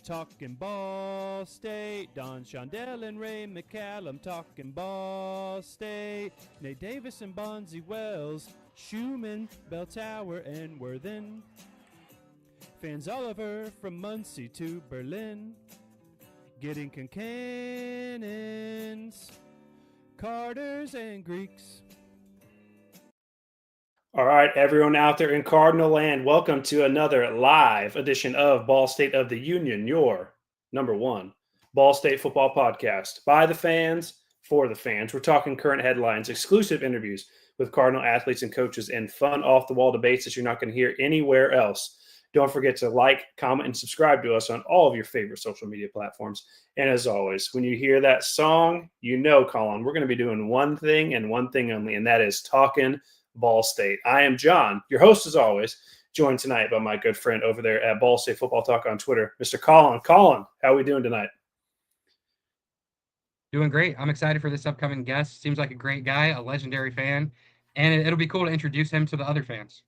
talking Ball State. Don Shondell and Ray McCallum talking Ball State. Nate Davis and Bonzi Wells, Schumann, Bell Tower, and Worthen. Fans all over from Muncie to Berlin. Getting Concannons, Carters, and Greeks. All right, everyone out there in Cardinal land, welcome to another live edition of Ball State of the Union, your number one Ball State football podcast. By the fans, for the fans. We're talking current headlines, exclusive interviews with Cardinal athletes and coaches, and fun off-the-wall debates that you're not going to hear anywhere else. Don't forget to like, comment, and subscribe to us on all of your favorite social media platforms. And as always, when you hear that song, you know, Colin, we're going to be doing one thing and one thing only, and that is talking Ball State. I am John, your host as always, joined tonight by my good friend over there at Ball State Football Talk on Twitter, Mr. Colin. Colin, how are we doing tonight? Doing great. I'm excited for this upcoming guest. Seems like a great guy, a legendary fan, and it'll be cool to introduce him to the other fans.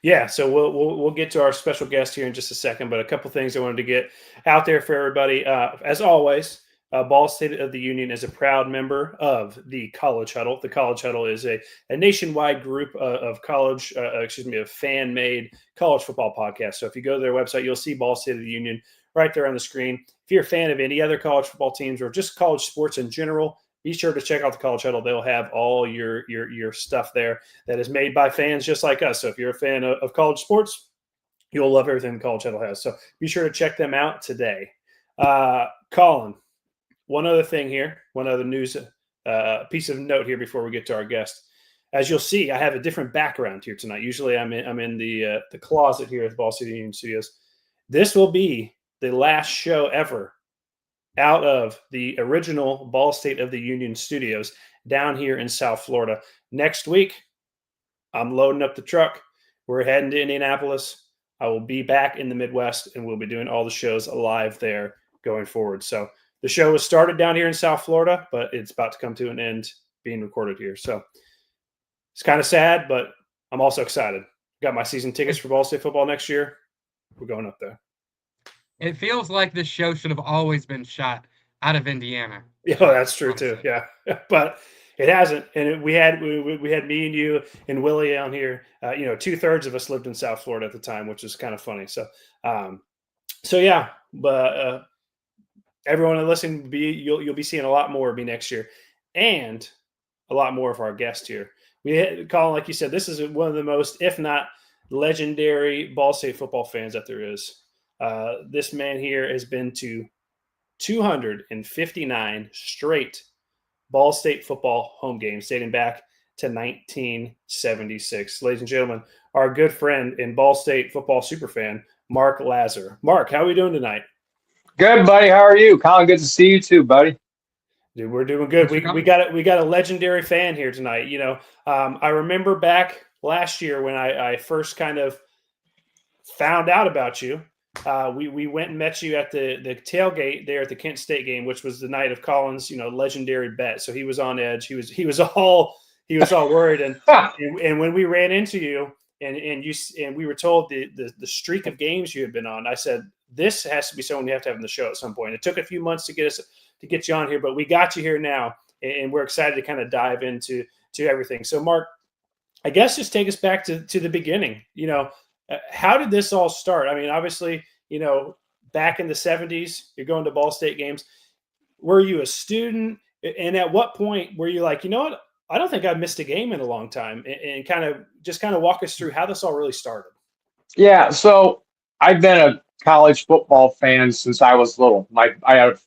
Yeah, so we'll get to our special guest here in just a second, but a couple things I wanted to get out there for everybody. As always, Ball State of the Union is a proud member of the College Huddle. The College Huddle is a nationwide group of fan-made college football podcasts. So if you go to their website, you'll see Ball State of the Union right there on the screen. If you're a fan of any other college football teams or just college sports in general, be sure to check out the College Huddle. They'll have all your stuff there that is made by fans just like us. So if you're a fan of college sports, you'll love everything the College Huddle has. So be sure to check them out today. Colin, one other thing here, one other news piece of note here before we get to our guest. As you'll see, I have a different background here tonight. Usually I'm in the closet here at the Ball State Union Studios. This will be the last show ever out of the original Ball State of the Union Studios down here in South Florida. Next week, I'm loading up the truck. We're heading to Indianapolis. I will be back in the Midwest, and we'll be doing all the shows live there going forward. So the show was started down here in South Florida, but it's about to come to an end being recorded here. So it's kind of sad, but I'm also excited. Got my season tickets for Ball State football next year. We're going up there. It feels like this show should have always been shot out of Indiana. Yeah, that's true too. Yeah, but it hasn't. And we had me and you and Willie on here. 2/3 of us lived in South Florida at the time, which is kind of funny. So, yeah. But everyone listening, you'll be seeing a lot more of me next year, and a lot more of our guest here. Colin, like you said, this is one of the most, if not legendary, Ball State football fans that there is. This man here has been to 259 straight Ball State football home games dating back to 1976. Ladies and gentlemen, our good friend and Ball State football superfan, Mark Lazzer. Mark, how are we doing tonight? Good, buddy. How are you? Colin, good to see you too, buddy. Dude, we're doing good. We got a legendary fan here tonight. I remember back last year when I first kind of found out about you. We went and met you at the tailgate there at the Kent State game, which was the night of Colin's, legendary bet. So he was on edge. He was all worried. And and when we ran into you and we were told the streak of games you had been on, I said, this has to be someone you have to have on the show at some point. It took a few months to get you on here, but we got you here now, and we're excited to kind of dive into everything. So Mark, I guess just take us back to the beginning. How did this all start? I mean, obviously, back in the 70s, you're going to Ball State games. Were you a student? And at what point were you like, you know what? I don't think I've missed a game in a long time. And kind of walk us through how this all really started. Yeah, so I've been a college football fan since I was little. I have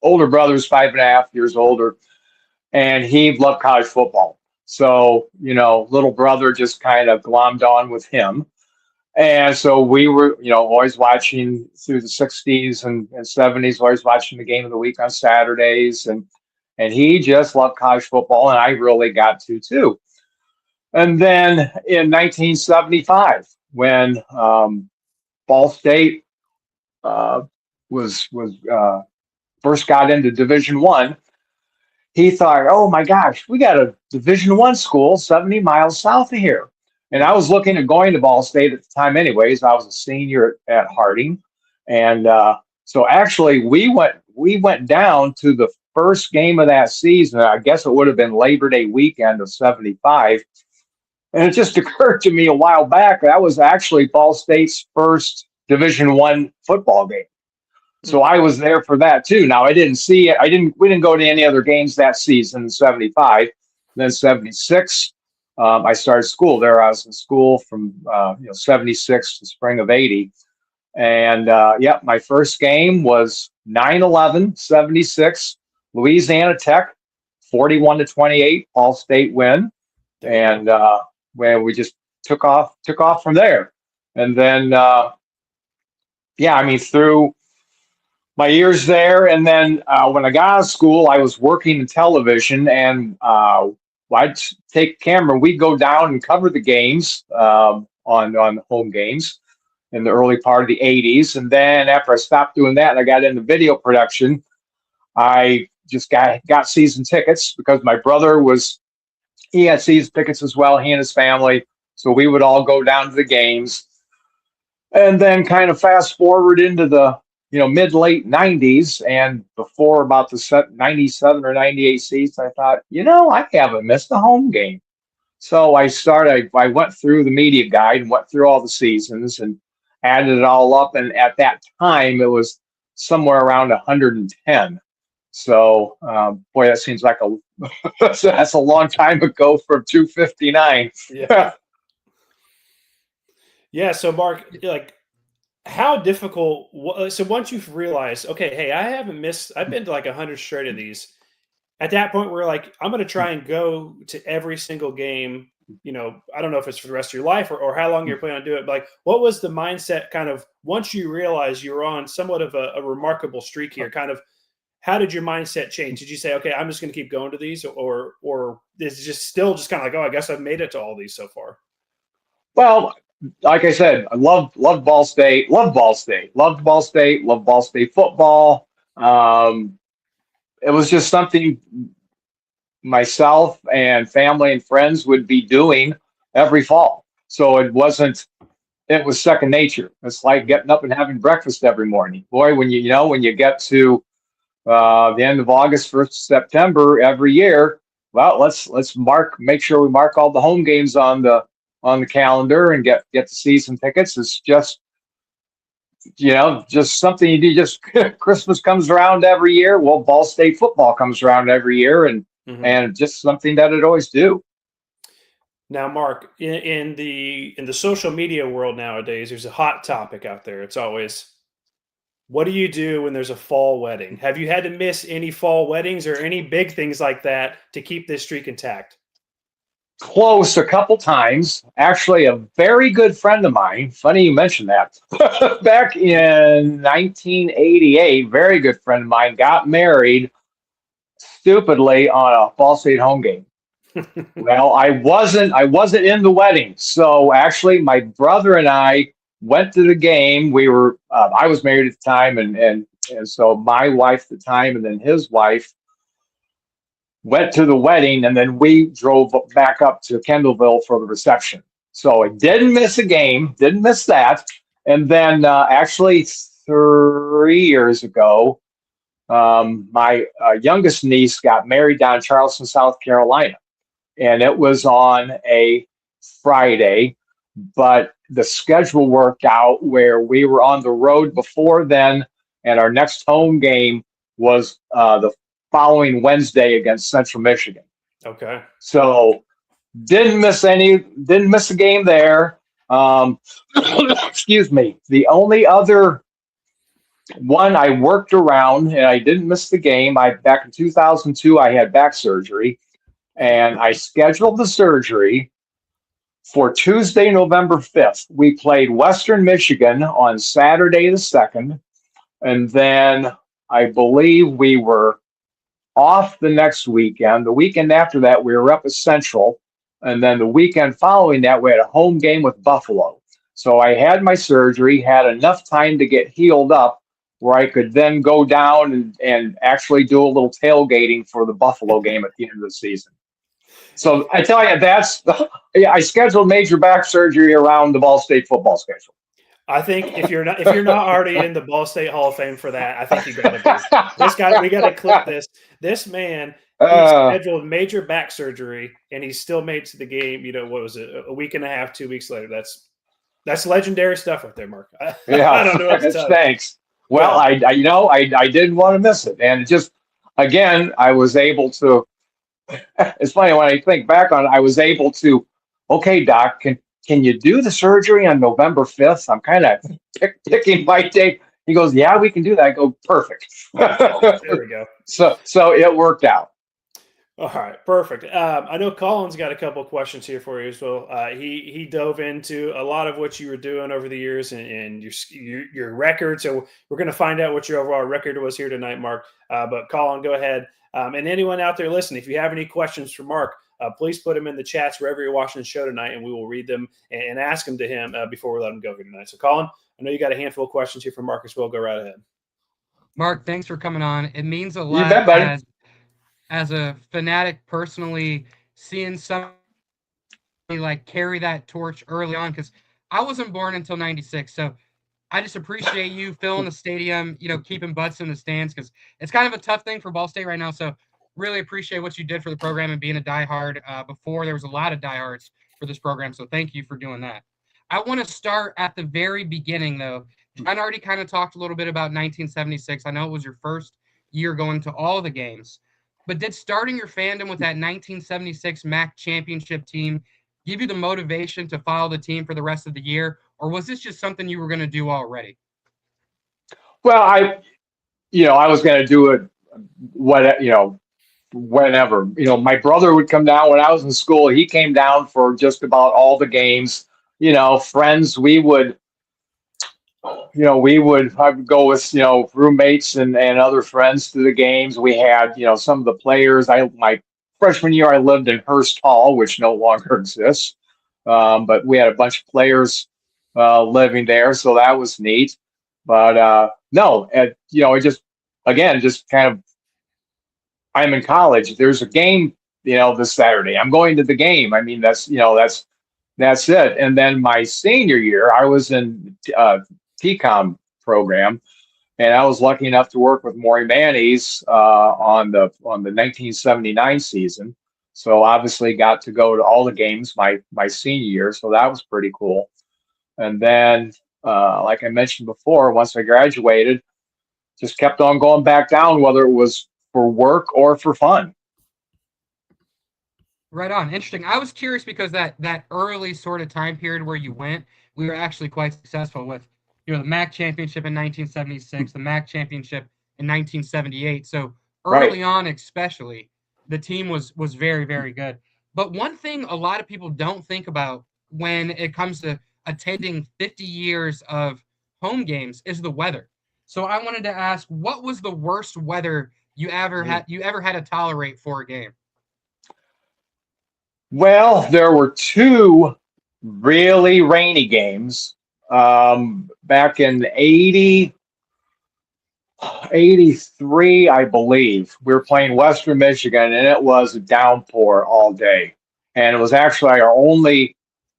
older brother who's 5.5 years older, and he loved college football. So, little brother just kind of glommed on with him. And so we were, always watching through the 60s and 70s, always watching the game of the week on Saturdays. And he just loved college football, and I really got to too. And then in 1975, when Ball State was first got into Division I, he thought, oh my gosh, we got a Division I school 70 miles south of here. And I was looking at going to Ball State at the time anyways. I was a senior at Harding. And so actually we went down to the first game of that season. I guess it would have been Labor Day weekend of '75. And it just occurred to me a while back that was actually Ball State's first Division I football game. So I was there for that too. Now I didn't see it. We didn't go to any other games that season in '75. Then '76, I started school there. I was in school from '76 to spring of '80. And my first game was 9/11 '76, Louisiana Tech, 41-28, Ball State win. And where we just took off from there. And then through my years there, and then when I got out of school, I was working in television, and I'd take a camera. We'd go down and cover the games on home games in the early part of the '80s. And then after I stopped doing that and I got into video production, I just got season tickets because my brother he had season tickets as well, he and his family. So we would all go down to the games. And then kind of fast forward into the mid-late '90s, and before about the '97 or '98 season, I thought, I haven't missed a home game. So I went through the media guide and went through all the seasons and added it all up. And at that time, it was somewhere around 110. So, boy, that seems like that's a long time ago from 259. Yeah. Yeah. So, Mark, how difficult? So once you've realized, okay, hey, I've been to like 100 straight of these. At that point, we're like, I'm going to try and go to every single game. I don't know if it's for the rest of your life or how long you're planning on doing it. But what was the mindset kind of once you realized you were on somewhat of a remarkable streak here? Kind of, how did your mindset change? Did you say, okay, I'm just going to keep going to these, or is it just still just kind of like, oh, I guess I've made it to all these so far? Well, like I said, I loved Ball State, loved Ball State football. It was just something myself and family and friends would be doing every fall. So it was second nature. It's like getting up and having breakfast every morning. Boy, when you get to the end of August, 1st of September every year, well, let's make sure we mark all the home games on the calendar and get the season tickets. It's just something you do. Just Christmas comes around every year. Well, Ball State football comes around every year, and just something that I'd always do. Now, Mark, in the social media world nowadays, there's a hot topic out there. It's always, what do you do when there's a fall wedding? Have you had to miss any fall weddings or any big things like that to keep this streak intact? Close a couple times. Actually, a very good friend of mine, funny you mentioned that, back in 1988, very good friend of mine got married stupidly on a Ball State home game. Well, I wasn't in the wedding. So actually, my brother and I went to the game. We were, I was married at the time, and so my wife at the time, and then his wife went to the wedding, and then we drove back up to Kendallville for the reception. So I didn't miss a game, didn't miss that. And then actually 3 years ago, my youngest niece got married down in Charleston, South Carolina. And it was on a Friday, but the schedule worked out where we were on the road before then, and our next home game was the following Wednesday against Central Michigan. Okay. So didn't miss a game there. Excuse me. The only other one I worked around and I didn't miss the game. Back in 2002, I had back surgery, and I scheduled the surgery for Tuesday, November 5th. We played Western Michigan on Saturday the 2nd, and then I believe we were off the next weekend. The weekend after that, we were up at Central. And then the weekend following that, we had a home game with Buffalo. So I had my surgery, had enough time to get healed up where I could then go down and actually do a little tailgating for the Buffalo game at the end of the season. So I tell you, I scheduled major back surgery around the Ball State football schedule. I think if you're not already in the Ball State Hall of Fame for that, I think you got to be. We got to clip this. This man, he scheduled major back surgery, and he still made it to the game. What was it? A week and a half, 2 weeks later. That's legendary stuff right there, Mark. Yeah, I don't know what to tell you. thanks. Well, Yeah. I didn't want to miss it, and again, I was able to. It's funny when I think back on it, I was able to. Okay, doc, can you do the surgery on November 5th? I'm kind of picking my date. He goes, yeah, we can do that. I go, perfect. There we go. So it worked out. All right, perfect. I know Colin's got a couple of questions here for you as well. He dove into a lot of what you were doing over the years and your record. So we're going to find out what your overall record was here tonight, Mark. But Colin, go ahead. And anyone out there listening, if you have any questions for Mark, please put them in the chats wherever you're watching the show tonight, and we will read them and ask them to him before we let him go here tonight. So, Colin, I know you got a handful of questions here for Mark as well. Go right ahead. Mark, thanks for coming on. It means a lot. You bet, buddy. As a fanatic personally, seeing somebody like carry that torch early on, because I wasn't born until 96. So I just appreciate you filling the stadium, keeping butts in the stands, because it's kind of a tough thing for Ball State right now. So really appreciate what you did for the program and being a diehard. Before there was a lot of diehards for this program. So thank you for doing that. I want to start at the very beginning, though. John already kind of talked a little bit about 1976. I know it was your first year going to all the games. But did starting your fandom with that 1976 MAC championship team give you the motivation to follow the team for the rest of the year? Or was this just something you were going to do already? Well, I was going to do it whenever. My brother would come down when I was in school. He came down for just about all the games. Friends, I would go with, roommates and other friends to the games. We had, some of the players. My freshman year, I lived in Hearst Hall, which no longer exists. But we had a bunch of players living there, so that was neat. But no, it just kind of, I'm in college. There's a game, this Saturday. I'm going to the game. I mean, that's it. And then my senior year, I was in TCOM program, and I was lucky enough to work with Maury Manny's on the 1979 season. So obviously got to go to all the games my senior year. So that was pretty cool. And then, like I mentioned before, once I graduated, just kept on going back down, whether it was for work or for fun. Right on. Interesting. I was curious because that early sort of time period where you went, we were actually quite successful with, the MAC championship in 1976, the MAC championship in 1978. So early on, especially, the team was very, very good. But one thing a lot of people don't think about when it comes to attending 50 years of home games is the weather. So I wanted to ask, what was the worst weather you ever had to tolerate for a game? Well, there were two really rainy games back in 83, I believe. We were playing Western Michigan, and it was a downpour all day. And it was actually our only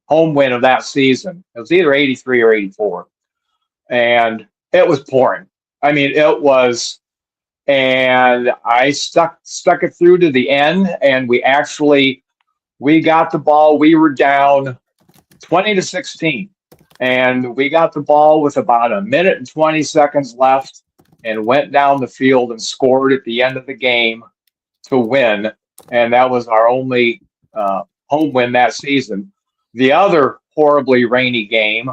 home win of that season. It was either 83 or 84. And it was pouring. I mean, it was, and I stuck it through to the end, and we got the ball. We were down 20-16, and we got the ball with about a minute and 20 seconds left and went down the field and scored at the end of the game to win. And that was our only home win that season. The other horribly rainy game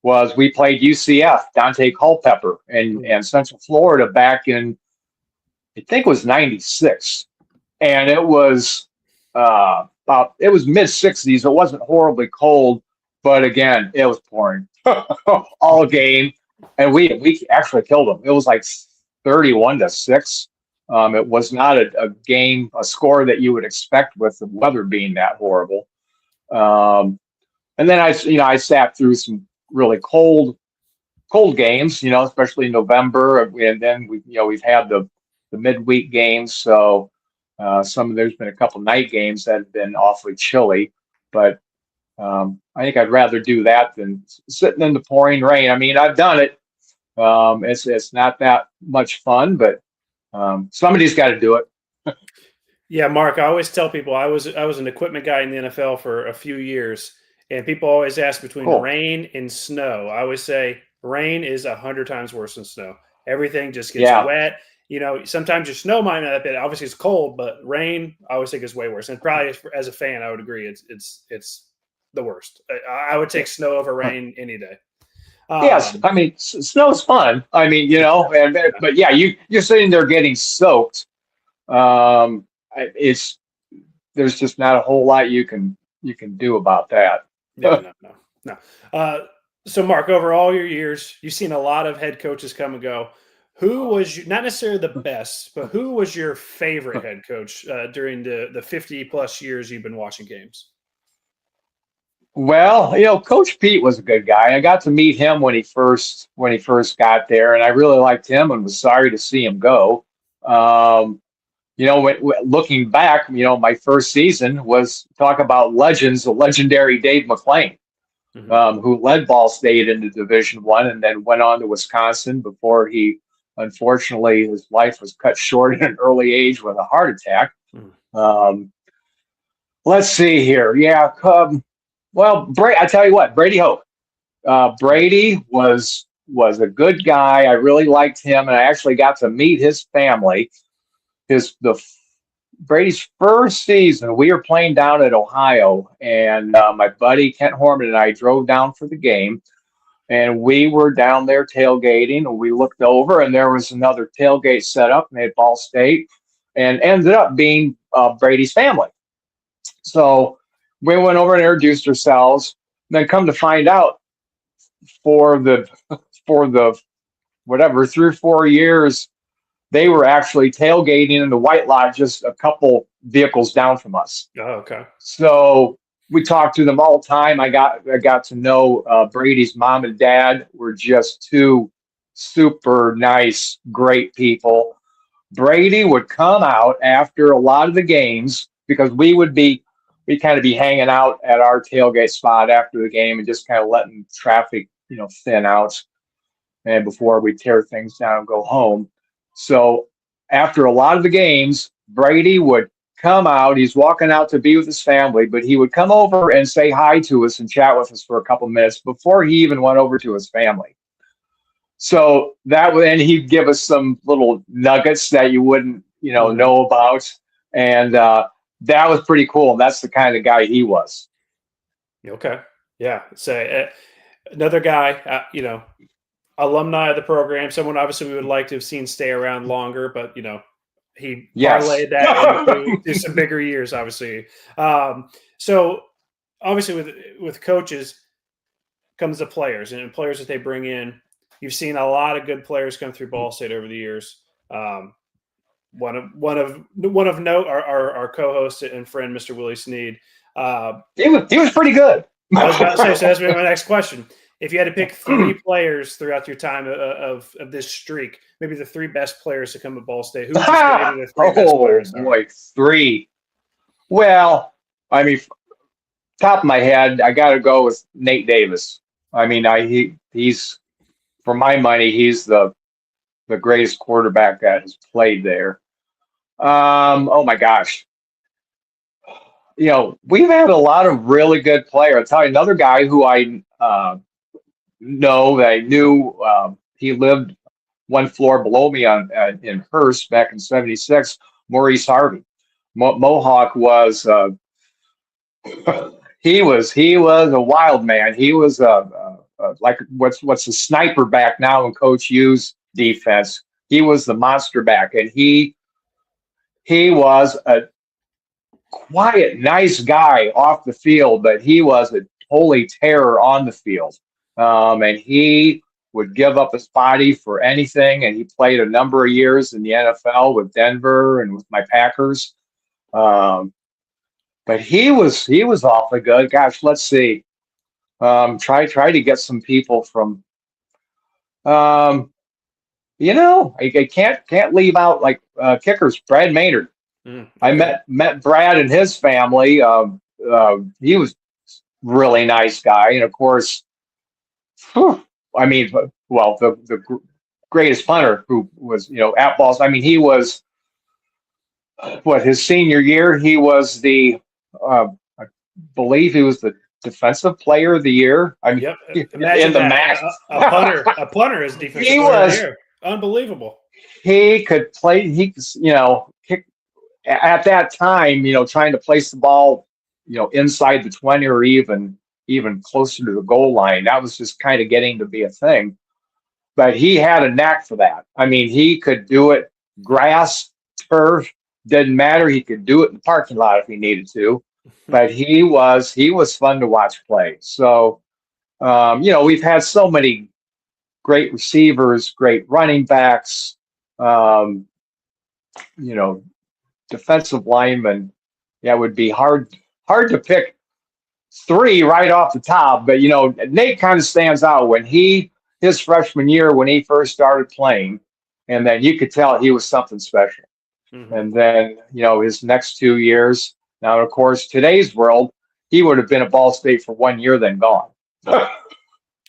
was we played UCF, Dante Culpepper, and Central Florida back in, I think it was 96. And it was it was mid 60s. It wasn't horribly cold, but again, it was pouring all game, and we actually killed them. It was like 31-6. It was not a score that you would expect with the weather being that horrible. And then I sat through some really cold games, especially in November, and then we've had the midweek games, so. There's been a couple night games that have been awfully chilly, but I think I'd rather do that than sitting in the pouring rain. I mean, I've done it. It's not that much fun, but somebody's got to do it. Yeah, Mark, I always tell people I was an equipment guy in the NFL for a few years, and people always ask between Cool. rain and snow. I always say rain is 100 times worse than snow. Everything just gets wet. Sometimes your snow might not be. Obviously, it's cold, but rain I always think is way worse. And probably as a fan, I would agree it's the worst. I would take snow over rain any day. Yes, I mean snow's fun. I mean, but yeah, you're sitting there getting soaked. There's just not a whole lot you can do about that. No. So, Mark, over all your years, you've seen a lot of head coaches come and go. Who was not necessarily the best, but who was your favorite head coach during the 50+ years you've been watching games? Well, Coach Pete was a good guy. I got to meet him when he first got there, and I really liked him and was sorry to see him go. Looking back, my first season was talk about legends, the legendary Dave McClain, who led Ball State into Division I and then went on to Wisconsin before unfortunately, his life was cut short at an early age with a heart attack. Let's see here. Yeah. I tell you what, Brady Hoke. Brady was a good guy. I really liked him, and I actually got to meet his family. Brady's first season, we were playing down at Ohio, and my buddy Kent Horman and I drove down for the game, and we were down there tailgating, and we looked over, and there was another tailgate set up at Ball State, and ended up being Brady's family. So we went over and introduced ourselves, and then come to find out for the whatever 3 or 4 years, they were actually tailgating in the White Lodge just a couple vehicles down from us. Oh, okay. So we talked to them all the time. I got to know Brady's mom and dad were just two super nice, great people. Brady would come out after a lot of the games because we'd kind of be hanging out at our tailgate spot after the game and just kind of letting traffic, thin out, and before we tear things down and go home. So after a lot of the games, Brady would come out. He's walking out to be with his family, but he would come over and say hi to us and chat with us for a couple minutes before he even went over to his family. So and he'd give us some little nuggets that you wouldn't, know about. And that was pretty cool. And that's the kind of guy he was. Okay. Yeah. So another guy, alumni of the program, someone obviously we would like to have seen stay around longer, but he parlayed that into some bigger years, obviously. So obviously with coaches comes the players and players that they bring in. You've seen a lot of good players come through Ball State over the years. One of note, our co-host and friend, Mr. Willie Sneed. He was pretty good. I was about to say, so that's my next question. If you had to pick 3 players throughout your time of this streak, maybe the 3 best players to come to Ball State, who would you say the 3 best players are? Boy, 3. Well, I mean, top of my head, I got to go with Nate Davis. I mean, he's for my money, he's the greatest quarterback that has played there. Oh my gosh. We've had a lot of really good players. I'll tell you another guy who I knew. He lived one floor below me in Hearst back in '76. Maurice Harvey, Mohawk was. He was a wild man. He was like what's a sniper back now in Coach U's defense. He was the monster back, and he was a quiet, nice guy off the field, but he was a holy terror on the field. And he would give up his body for anything. And he played a number of years in the NFL with Denver and with my Packers. But he was awfully good. Gosh, let's see. Try to get some people from. I can't leave out like kickers. Brad Maynard. I met Brad and his family. He was really nice guy. And of course, I mean, well, the greatest punter who was, at Ball. I mean, he was his senior year. He was I believe he was the defensive player of the year. I mean, Yep. in Imagine the that. MAC. A punter is defensive He player of the was. year. Unbelievable. He could play. He, kick at that time. Trying to place the ball, inside the 20 or even closer to the goal line. That was just kind of getting to be a thing. But he had a knack for that. I mean, he could do it grass, turf, didn't matter. He could do it in the parking lot if he needed to. But he was fun to watch play. So, we've had so many great receivers, great running backs, um, defensive linemen. Yeah, it would be hard to pick three right off the top. But Nate kind of stands out when his freshman year when he first started playing, and then you could tell he was something special. Mm-hmm. And then his next 2 years. Now, of course, today's world, he would have been at Ball State for 1 year, then gone.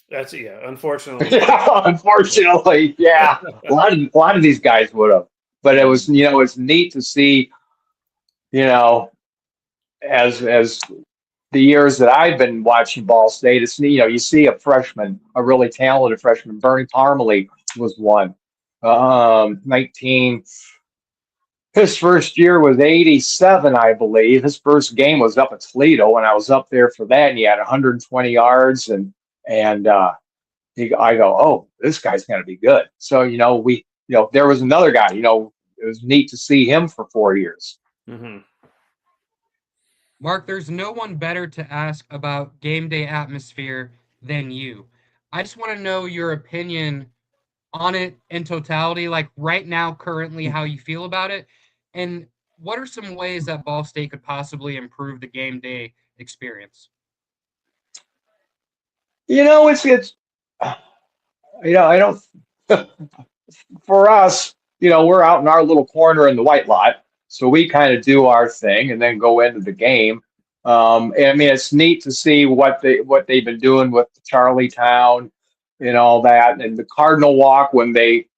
That's unfortunately. Yeah, unfortunately, yeah. A lot of these guys would have. But it was, it's neat to see, as the years that I've been watching Ball State, it's you see a freshman, a really talented freshman. Bernie Parmalee was one. 19. His first year was 87, I believe. His first game was up at Toledo, and I was up there for that. And he had 120 yards, and I go, oh, this guy's going to be good. So there was another guy. It was neat to see him for 4 years. Mm-hmm. Mark, there's no one better to ask about game day atmosphere than you. I just want to know your opinion on it in totality, like right now, currently, how you feel about it, and what are some ways that Ball State could possibly improve the game day experience? It's I don't. For us, we're out in our little corner in the white lot, so we kind of do our thing and then go into the game. And I mean, it's neat to see what they've been doing with Charlietown and all that, and the Cardinal Walk when they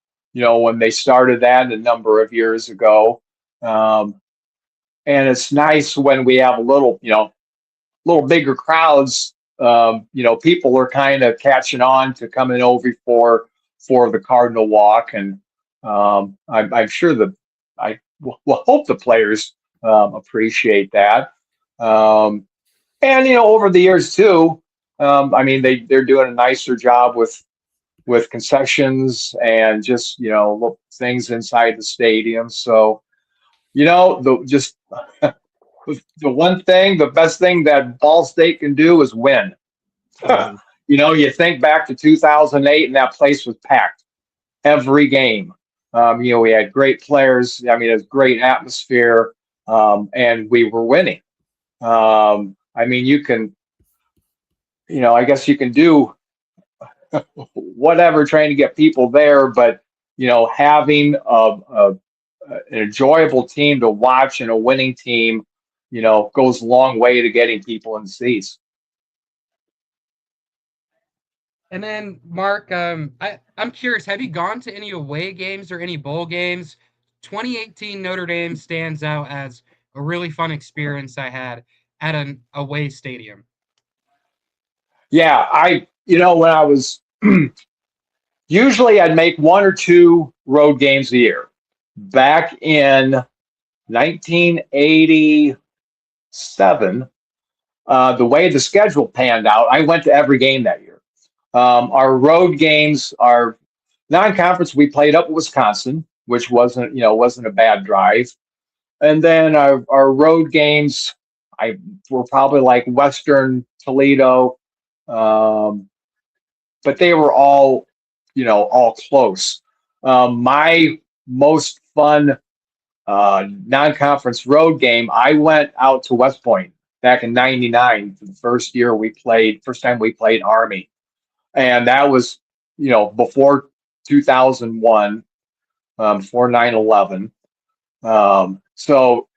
started that a number of years ago. And it's nice when we have a little bigger crowds. People are kind of catching on to coming over for the Cardinal Walk, and I'm sure I will hope the players appreciate that. And over the years too, I mean they're doing a nicer job with concessions and just things inside the stadium. So the best thing that Ball State can do is win. Mm-hmm. You think back to 2008 and that place was packed every game. We had great players. I mean, it was great atmosphere, and we were winning. I mean, you can, I guess you can do whatever trying to get people there, but having an enjoyable team to watch and a winning team, goes a long way to getting people in the seats. And then, Mark, I'm curious, have you gone to any away games or any bowl games? 2018 Notre Dame stands out as a really fun experience I had at an away stadium. Yeah, when I was usually I'd make 1 or 2 road games a year. Back in 1987, the way the schedule panned out, I went to every game that year. Our road games, our non-conference, we played up at Wisconsin, which wasn't a bad drive. And then our road games, were probably like Western Toledo, but they were all close. My most fun non-conference road game, I went out to West Point back in '99 for the first time we played Army. And that was, before 2001, before 9/11. So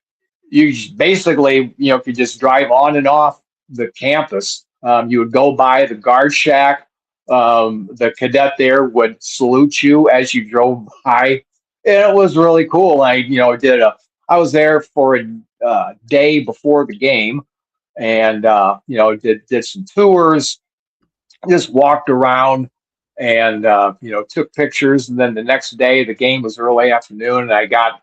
you basically, if you just drive on and off the campus, You would go by the guard shack. The cadet there would salute you as you drove by. And it was really cool. I was there for a day before the game, and did some tours, just walked around, and took pictures. And then the next day, the game was early afternoon, and I got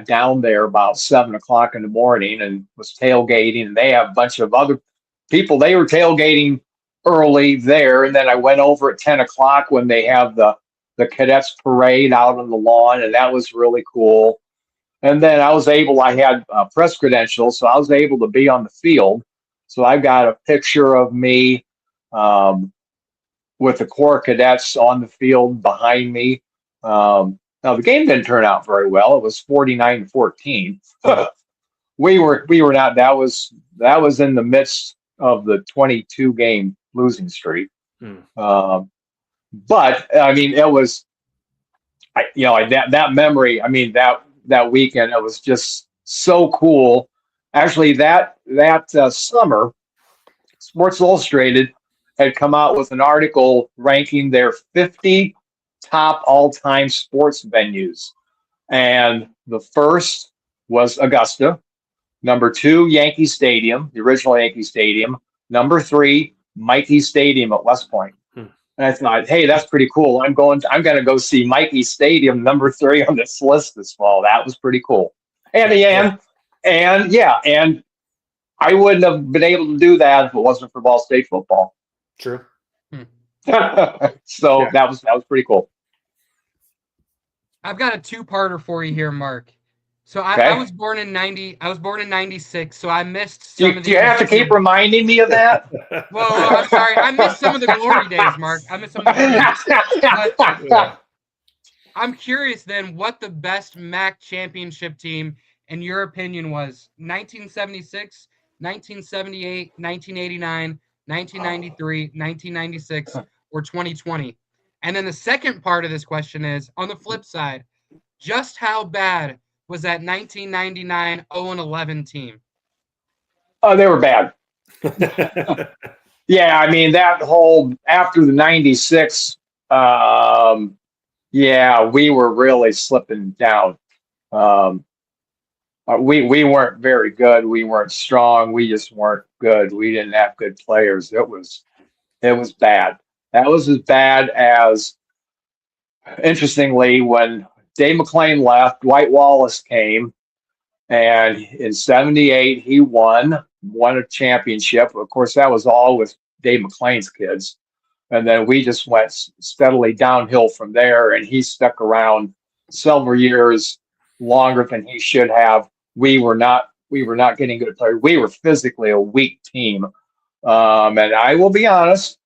down there about 7 o'clock in the morning and was tailgating. And they have a bunch of other people. They were tailgating early there, and then I went over at 10 o'clock when they have the cadets parade out on the lawn, and that was really cool. And then I had press credentials, so I was able to be on the field. So I got a picture of me with the Corps cadets on the field behind me. Now the game didn't turn out very well. It was 49-14. we were not. That was in the midst of the 22 game losing streak. But I mean, it was, that memory. I mean, that weekend, it was just so cool. Actually, that summer, Sports Illustrated had come out with an article ranking their 50 top all-time sports venues, and the first was Augusta. Number 2, Yankee Stadium, the original Yankee Stadium. Number 3, Michie Stadium at West Point. And I thought, hey, that's pretty cool. I'm going to go see Michie Stadium, number 3 on this list this fall. That was pretty cool. And I wouldn't have been able to do that if it wasn't for Ball State football. True. So that was pretty cool. I've got a two-parter for you here, Mark. So I was born in 90. I was born in 96, so I missed some of the. Do you have to keep reminding me of that? Well, I'm sorry. I missed some of the glory days, Mark. I missed some of the glory days. But I'm curious then what the best MAC championship team, in your opinion, was. 1976, 1978, 1989, 1993, 1996, or 2020. And then the second part of this question is, on the flip side, just how bad was that 1999 0-11 team? Oh, they were bad. Yeah, I mean, that whole after the 96, we were really slipping down. We weren't very good. We weren't strong. We just weren't good. We didn't have good players. It was bad. That was as bad as, interestingly, when Dave McClain left, Dwight Wallace came, and in 78 he won a championship. Of course, that was all with Dave McClain's kids. And then we just went steadily downhill from there, and he stuck around several years longer than he should have. We were not getting good players. We were physically a weak team. And I will be honest,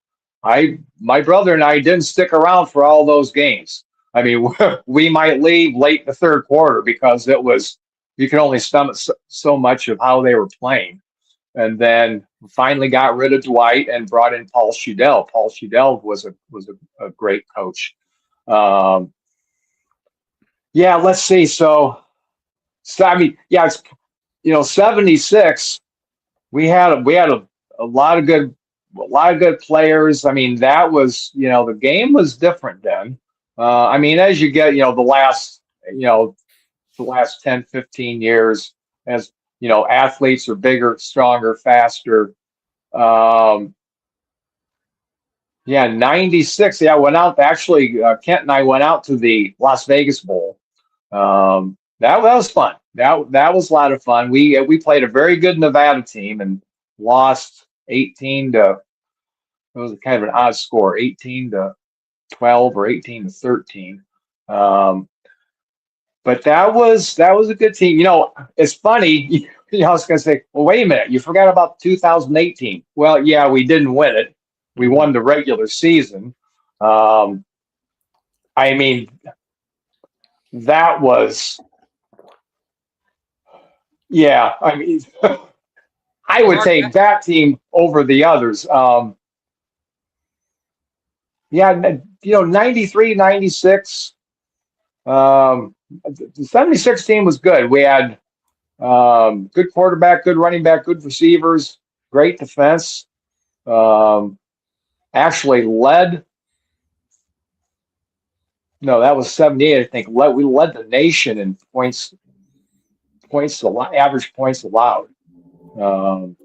my brother and I didn't stick around for all those games. I mean, we might leave late in the third quarter because you could only stomach so much of how they were playing. And then finally got rid of Dwight and brought in Paul Shudell. Paul Shudell was a great coach. Let's see. So I mean, it's 76. We had a lot of good players. I mean, that was, the game was different then. I mean, as you get, the last 10, 15 years, as athletes are bigger, stronger, faster. 96. I went out. Actually, Kent and I went out to the Las Vegas Bowl. That was fun. That was a lot of fun. We played a very good Nevada team and lost 18 to. It was kind of an odd score, 18-12 or 18-13. But that was a good team. It's funny. I was going to say, well, wait a minute. You forgot about 2018. Well, yeah, we didn't win it. We won the regular season. I mean, that was, I mean, I would take that team over the others. 93, 96. The 76 team was good. We had good quarterback, good running back, good receivers, great defense. Actually led. No, that was 78. I think we led the nation in average points allowed. Um,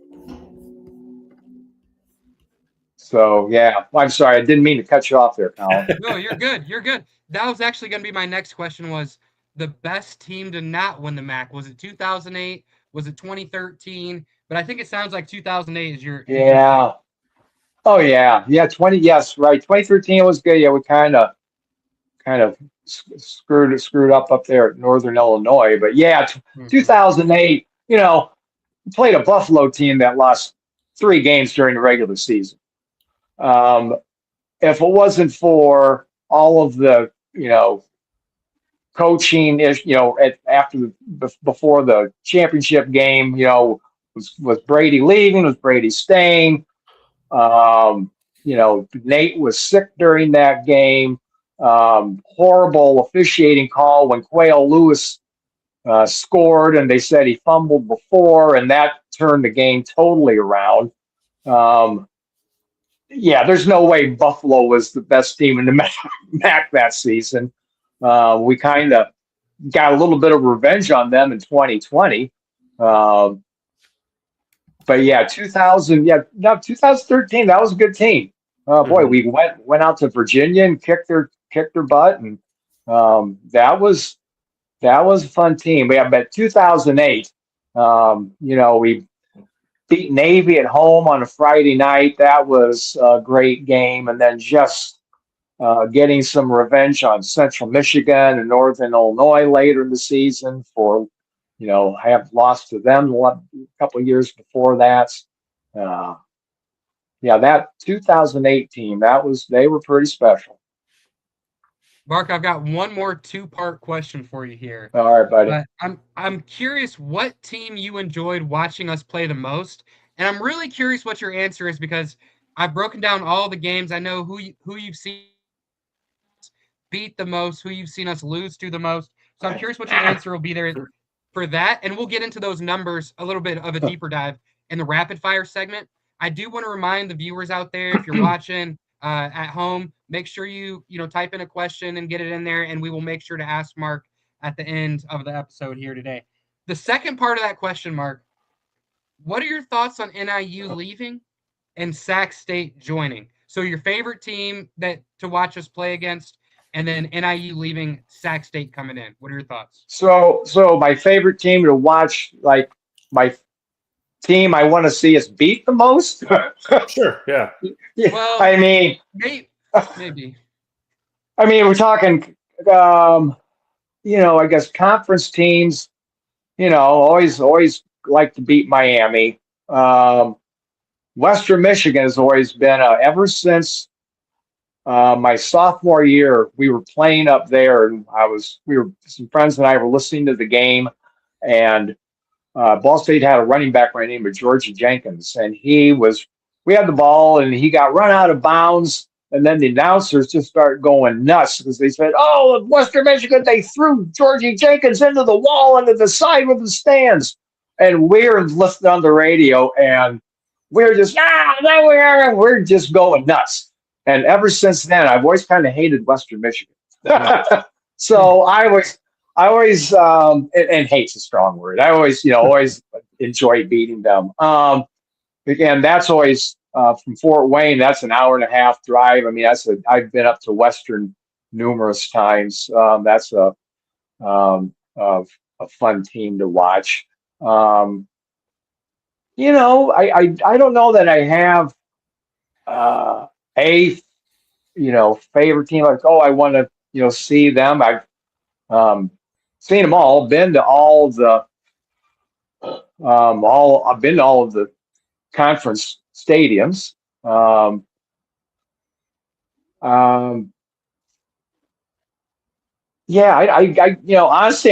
so yeah, I'm sorry, I didn't mean to cut you off there, Colin. No, you're good. You're good. That was actually going to be my next question. Was the best team to not win the MAC? Was it 2008? Was it 2013? But I think it sounds like 2008 is your Yeah. Oh yeah. Yeah. 20. Yes. Right. 2013 was good. Yeah. We kind of screwed up there at Northern Illinois. But yeah, 2008. Played a Buffalo team that lost 3 games during the regular season. If it wasn't for all of the coaching is before the championship game, was Brady leaving, was Brady staying? Nate was sick during that game. Horrible officiating call when Quayle Lewis scored, and they said he fumbled before, and that turned the game totally around. There's no way Buffalo was the best team in the MAC that season. We kind of got a little bit of revenge on them in 2020. But yeah, 2013, that was a good team. Boy, we went out to Virginia and kicked their butt, and that was a fun team. But 2008, we beat Navy at home on a Friday night. That was a great game, and then just getting some revenge on Central Michigan and Northern Illinois later in the season for, I have lost to them a couple of years before that. That 2008 team, they were pretty special. Mark, I've got one more 2-part question for you here. All right, buddy. But I'm curious what team you enjoyed watching us play the most, and I'm really curious what your answer is because I've broken down all the games. I know who you've seen beat the most, who you've seen us lose to the most. So I'm curious what your answer will be there for that, and we'll get into those numbers a little bit of a deeper dive in the rapid fire segment. I do want to remind the viewers out there, if you're watching at home, make sure you type in a question and get it in there, and we will make sure to ask Mark at the end of the episode here today. The second part of that question, Mark, what are your thoughts on NIU leaving and Sac State joining? So your favorite team to watch us play against, and then NIU leaving, Sac State coming in. What are your thoughts? So my favorite team to watch, like my team I want to see us beat the most? Sure, yeah. Well, I mean, maybe. I mean, we're talking, I guess conference teams, always like to beat Miami. Western Michigan has always been, ever since my sophomore year, we were playing up there, and some friends and I were listening to the game, and Ball State had a running back by the name of Georgie Jenkins, and we had the ball, and he got run out of bounds, and then the announcers just started going nuts because they said, "Oh, Western Michigan, they threw Georgie Jenkins into the wall into the side of the stands," and we're listening on the radio, and we're just we're just going nuts. And ever since then, I've always kind of hated Western Michigan. So I always, and hate's a strong word. I always enjoy beating them. Again, that's always from Fort Wayne. That's an 1.5-hour drive. I mean, I've been up to Western numerous times. That's a fun team to watch. I don't know that I have a favorite team. Like, I want to see them. I've seen them all. Been to all of the I've been to all of the conference stadiums. Honestly,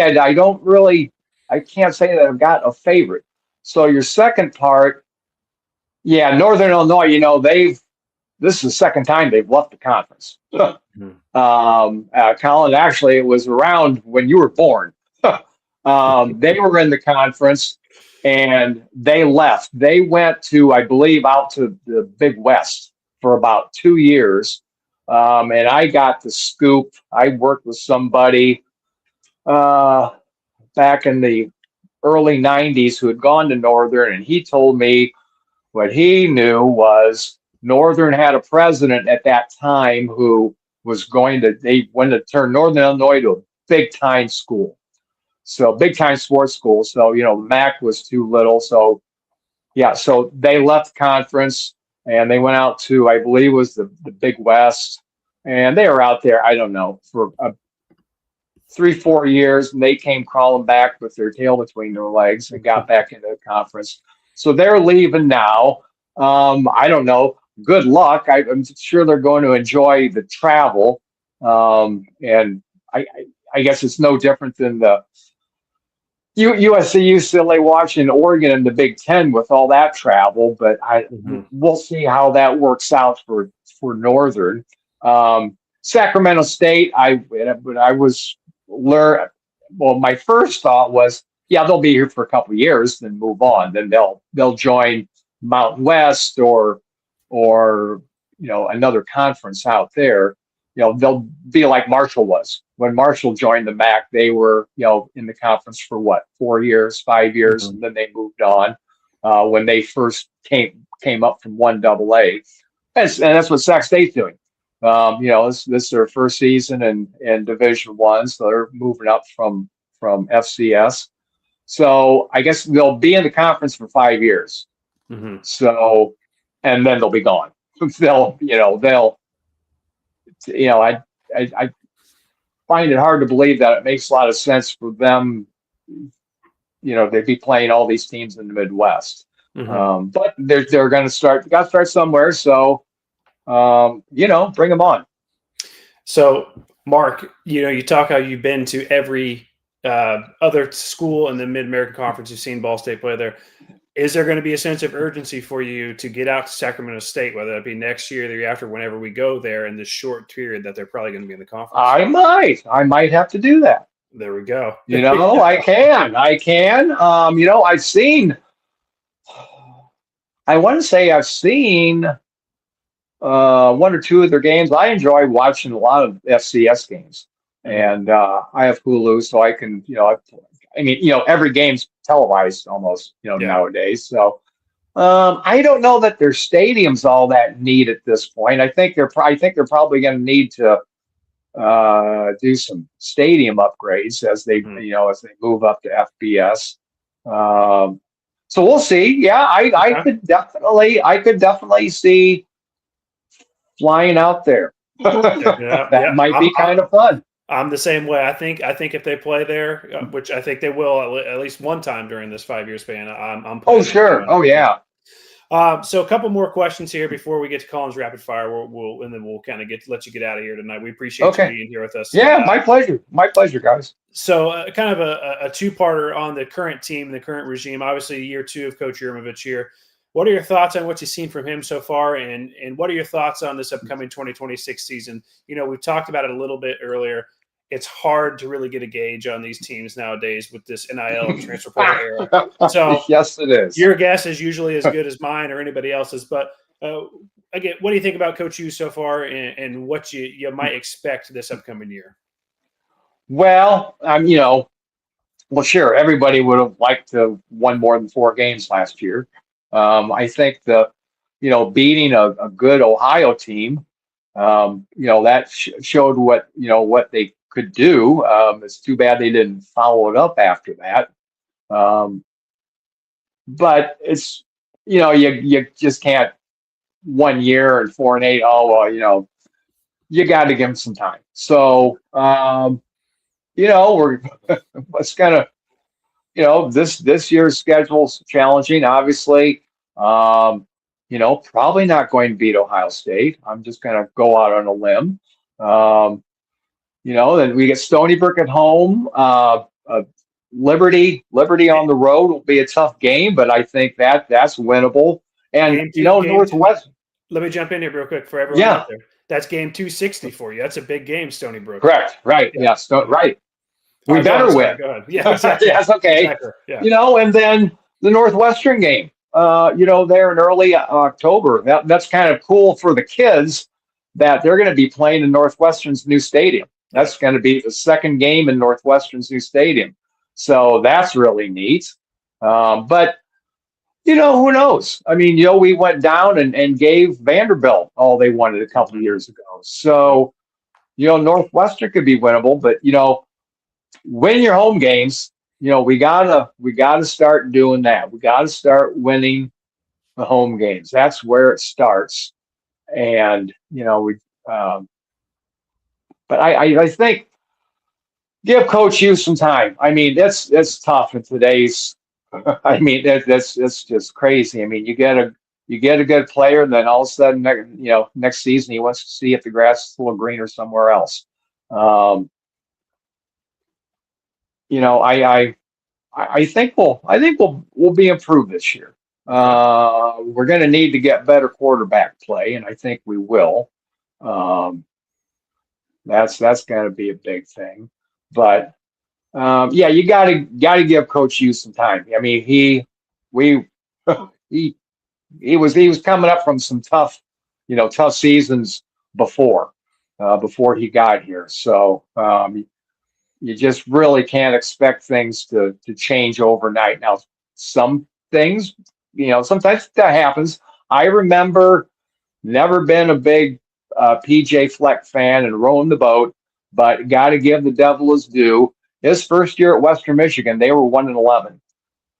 I don't really. I can't say that I've got a favorite. So your second part, Northern Illinois. This is the second time they've left the conference. Colin, actually, it was around when you were born. They were in the conference. and they left. They went to, I believe, out to the Big West for about 2 years. And I got the scoop. I worked with somebody back in the early 90s who had gone to Northern, and he told me what he knew was Northern had a president at that time who was they wanted to turn Northern Illinois to a big time school. So big time sports school. So, MAC was too little. So, yeah, so they left the conference and they went out to, I believe, was the Big West. And they were out there, I don't know, for 3-4 years. And they came crawling back with their tail between their legs and got back into the conference. So they're leaving now. I don't know. Good luck. I'm sure they're going to enjoy the travel. And I guess it's no different than the USC, UCLA, Washington, Oregon, and the Big Ten with all that travel. But we'll see how that works out for Northern. Sacramento State, my first thought was, yeah, they'll be here for a couple of years, then move on. Then they'll join Mountain West or another conference out there. They'll be like Marshall was. When Marshall joined the MAC, they were, in the conference for 4 years, 5 years, and then they moved on when they first came up from 1AA. And that's what Sac State's doing. This is their first season in Division I, so they're moving up from FCS. So I guess they'll be in the conference for 5 years. So, and then they'll be gone. I find it hard to believe that it makes a lot of sense for them. They'd be playing all these teams in the Midwest, but they're going to start. Got to start somewhere. So, bring them on. So, Mark, you talk how you've been to every other school in the Mid-American Conference. You've seen Ball State play there. Is there going to be a sense of urgency for you to get out to Sacramento State, whether it be next year or the year after, whenever we go there in this short period that they're probably going to be in the conference? I might have to do that. There we go. I can. I've seen, I want to say I've seen 1 or 2 of their games. I enjoy watching a lot of FCS games, and I have Hulu, so I can, every game's televised almost, nowadays. So I don't know that their stadium's all that neat at this point. I think they're probably going to need to do some stadium upgrades as they move up to FBS. So we'll see. Yeah, I could definitely see flying out there. That might be kind of fun. I'm the same way. I think if they play there, which I think they will at least one time during this 5-year span, I'm. Oh sure. Oh yeah. So a couple more questions here before we get to Collins Rapid Fire. We'll kind of let you get out of here tonight. We appreciate you being here with us. Yeah, my pleasure. My pleasure, guys. So kind of a two-parter on the current team, the current regime. Obviously, year 2 of Coach Yurmovich here. What are your thoughts on what you've seen from him so far, and what are your thoughts on this upcoming 2026 season? We've talked about it a little bit earlier. It's hard to really get a gauge on these teams nowadays with this NIL transfer portal era. So yes, it is. Your guess is usually as good as mine or anybody else's. But again, what do you think about Coach Yu so far, and what you might expect this upcoming year? Well, sure. Everybody would have liked to have won more than 4 games last year. I think beating a good Ohio team, that showed what they could do. It's too bad they didn't follow it up after that. But it's, you just can't 1 year and 4-8. Oh, well, you got to give them some time. So, it's kind of, this year's schedule's challenging, obviously. Probably not going to beat Ohio State. I'm just going to go out on a limb. Then we get Stony Brook at home. Liberty on the road will be a tough game, but I think that's winnable. And Northwest. Let me jump in here real quick for everyone out there. That's game 260 for you. That's a big game, Stony Brook. Correct. Right. Yeah. Right. We better win. Go ahead. Yeah. Exactly. Yes. Okay. Exactly. Yeah. And then the Northwestern game, there in early October. That's kind of cool for the kids that they're going to be playing in Northwestern's new stadium. That's going to be the second game in Northwestern's new stadium. So that's really neat. But, who knows? I mean, we went down and gave Vanderbilt all they wanted a couple of years ago. So, Northwestern could be winnable, but, win your home games. We gotta start doing that. We gotta start winning the home games. That's where it starts. And but I think give Coach Hughes some time. I mean, it's tough in today's. I mean, that's just crazy. I mean, you get a good player, and then all of a sudden, next season he wants to see if the grass is a little greener somewhere else. I think we'll be improved this year. We're going to need to get better quarterback play, and I think we will. That's going to be a big thing. But you got to give Coach Hughes some time. I mean, he was coming up from some tough seasons before he got here. So you just really can't expect things to change overnight. Now, some things, sometimes that happens. I remember never been a big PJ Fleck fan and rowing the boat, but got to give the devil his due. His first year at Western Michigan, they were 1-11.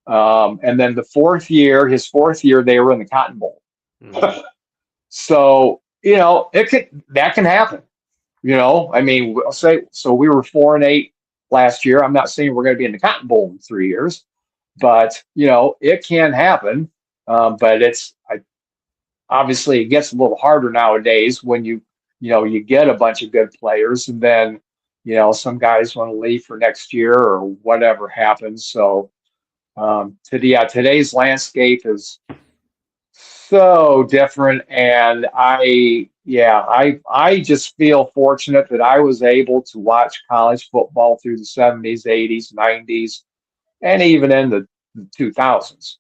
And then his fourth year, they were in the Cotton Bowl. Mm-hmm. So, that can happen. I mean, I'll say, so we were 4-8 last year. I'm not saying we're going to be in the Cotton Bowl in 3 years, but, it can happen. But obviously it gets a little harder nowadays when you get a bunch of good players and then, some guys want to leave for next year or whatever happens. So, today's landscape is so different. And I just feel fortunate that I was able to watch college football through the 70s, 80s, 90s, and even in the 2000s,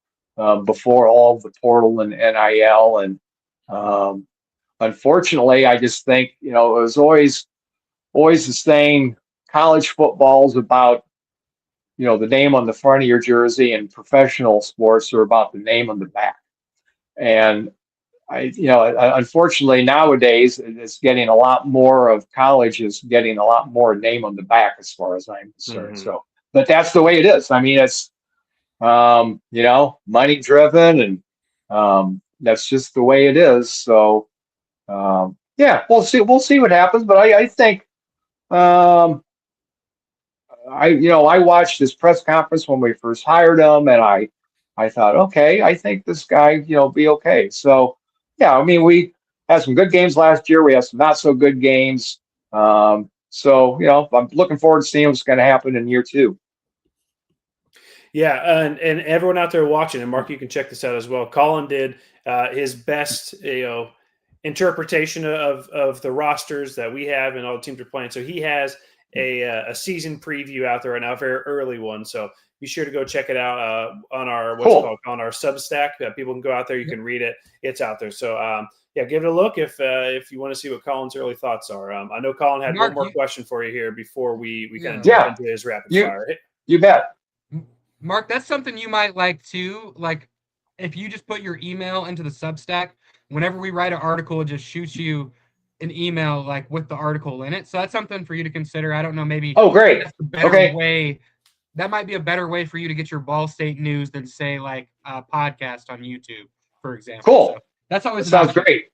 before all of the portal and NIL. And unfortunately, I just think, it was always the saying, college football is about, the name on the front of your jersey, and professional sports are about the name on the back. And unfortunately nowadays it's getting a lot more of college is getting a lot more name on the back as far as I'm concerned. Mm-hmm. So, but that's the way it is. I mean, it's, money driven, and that's just the way it is. So, we'll see what happens. But I think, I watched this press conference when we first hired him, and I thought, okay, I think this guy, be okay. So, I mean, we had some good games last year. We had some not so good games. So, I'm looking forward to seeing what's going to happen in year 2. Yeah, and everyone out there watching, and Mark, you can check this out as well. Colin did his best, interpretation of the rosters that we have and all the teams are playing. So he has a season preview out there right now, a very early one. So be sure to go check it out on our on our Substack. People can go out there, you can read it. It's out there. So give it a look if you want to see what Colin's early thoughts are. I know Colin had Mark, one more question for you here before we kind of jump into his rapid fire. You bet. Mark, that's something you might like too. Like if you just put your email into the Substack, whenever we write an article, it just shoots you an email like with the article in it. So that's something for you to consider. I don't know, maybe great. That's a better way. That might be a better way for you to get your Ball State news than say like a podcast on YouTube, for example. Cool. So that's always sounds great.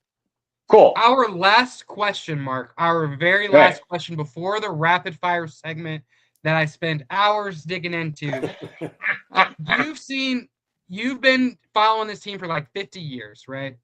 Cool. Our last question, Mark, our very last question before the rapid fire segment that I spend hours digging into. You've been following this team for like 50 years, right?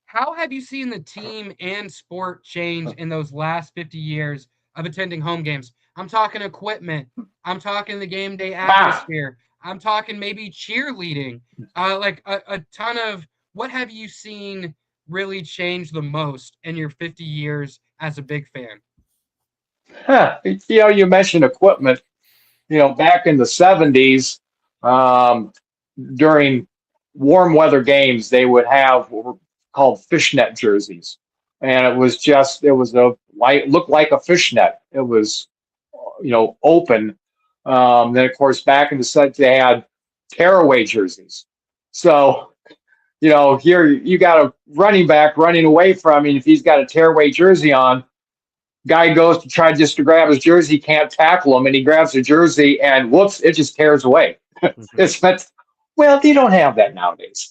How have you seen the team and sport change in those last 50 years of attending home games? I'm talking equipment. I'm talking the game day atmosphere. I'm talking maybe cheerleading. Like a ton of, what have you seen really change the most in your 50 years as a big fan? You mentioned equipment. Back in the 70s, during warm weather games, they would have what were called fishnet jerseys. And it was looked like a fishnet. It was, open. Then of course, back in the set, they had tearaway jerseys. So, here you got a running back running away from you. And if he's got a tearaway jersey on, guy goes to try just to grab his jersey, can't tackle him, and he grabs the jersey and whoops, it just tears away. Well, they don't have that nowadays.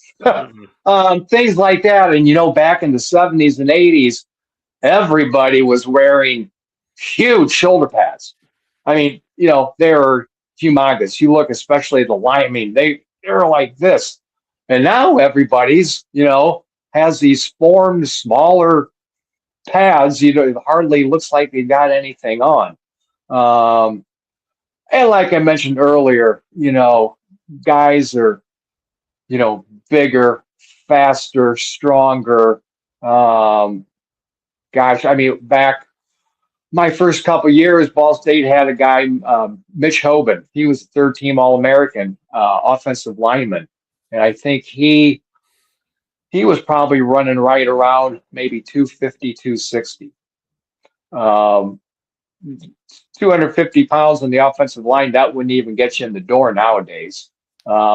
Things like that. And, back in the 70s and 80s, everybody was wearing huge shoulder pads. I mean, they're humongous. You look, especially the line, I mean, they're like this. And now everybody's, has these formed, smaller pads. It hardly looks like they got anything on. And like I mentioned earlier, guys are, bigger, faster, stronger. Gosh, I mean, back my first couple of years, Ball State had a guy, Mitch Hoban. He was a third-team All-American offensive lineman, and I think he was probably running right around maybe 250, 260. 250 pounds on the offensive line, that wouldn't even get you in the door nowadays.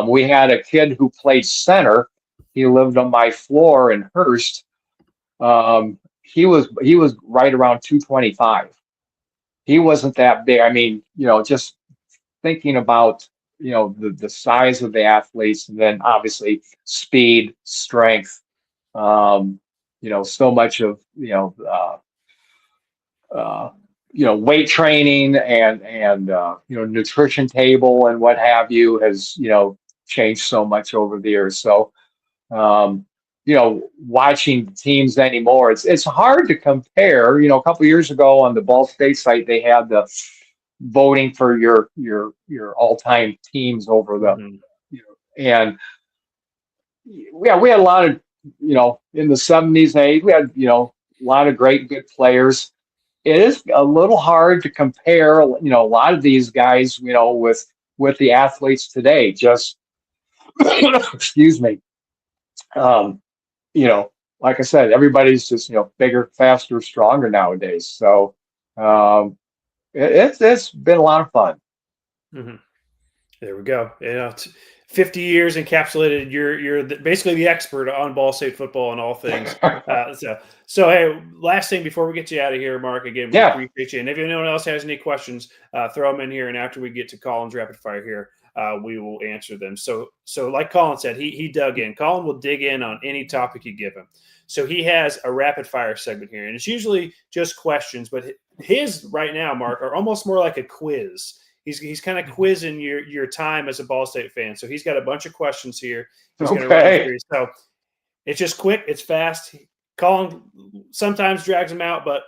We had a kid who played center. He lived on my floor in Hearst. He was right around 225. He wasn't that big. I mean, just thinking about, the size of the athletes, and then obviously speed, strength, so much of, weight training and nutrition table and what have you has, changed so much over the years. So, watching teams anymore, it's hard to compare. A couple of years ago on the Ball State site, they had the voting for your all-time teams over the, and we had a lot of, in the 70s and 80s, we had, a lot of great, good players. It is a little hard to compare, a lot of these guys, with the athletes today. Just, excuse me. Like I said, everybody's just, bigger, faster, stronger nowadays. So it's been a lot of fun. There we go. It's 50 years encapsulated. You're basically the expert on Ball State football and all things. So hey, last thing before we get you out of here, Mark. Again, we appreciate you. And if anyone else has any questions, throw them in here. And after we get to Colin's rapid fire here, we will answer them. So like Colin said, he dug in. Colin will dig in on any topic you give him. So he has a rapid fire segment here, and it's usually just questions, but his right now, Mark, are almost more like a quiz. He's kind of quizzing your time as a Ball State fan. So he's got a bunch of questions here. He's going to run through. So it's just quick. It's fast. Colin sometimes drags him out, but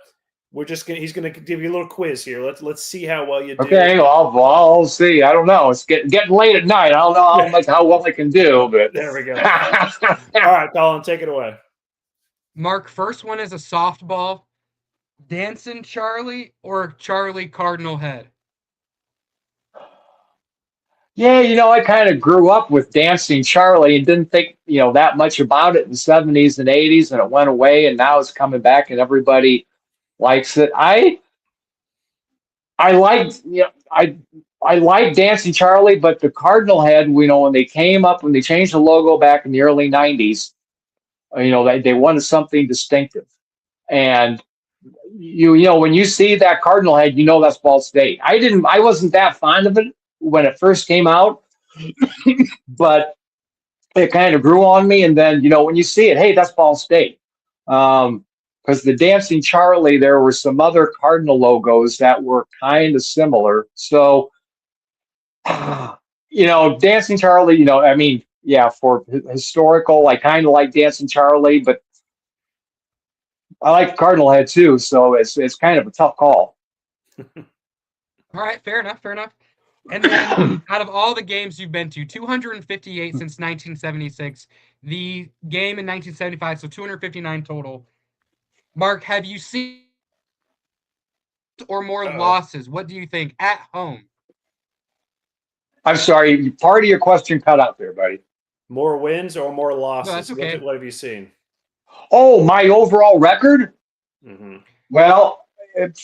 he's going to give you a little quiz here. Let's see how well you do. Okay, well, I'll see. I don't know. It's getting late at night. I don't know how well I can do, but there we go. All right, Colin, take it away. Mark, first one is a softball. Dancing Charlie or Charlie Cardinal Head? Yeah, I kind of grew up with Dancing Charlie and didn't think, that much about it in the 70s and 80s, and it went away, and now it's coming back and everybody likes it. I liked, I liked Dancing Charlie, but the Cardinal Head, when they changed the logo back in the early 90s, they wanted something distinctive. And when you see that Cardinal Head, that's Ball State. I wasn't that fond of it when it first came out, but it kind of grew on me. And then, when you see it, hey, that's Ball State. Because the Dancing Charlie, there were some other Cardinal logos that were kind of similar. So, Dancing Charlie, for historical, I kind of like Dancing Charlie, but I like Cardinal Head too. So it's kind of a tough call. All right, fair enough. And then out of all the games you've been to, 258 since 1976, the game in 1975, so 259 total. Mark, have you seen or more losses? What do you think at home? I'm sorry. Part of your question cut out there, buddy. More wins or more No, losses? that's okay. What have you seen? Oh, my overall record? Mm-hmm. Well, it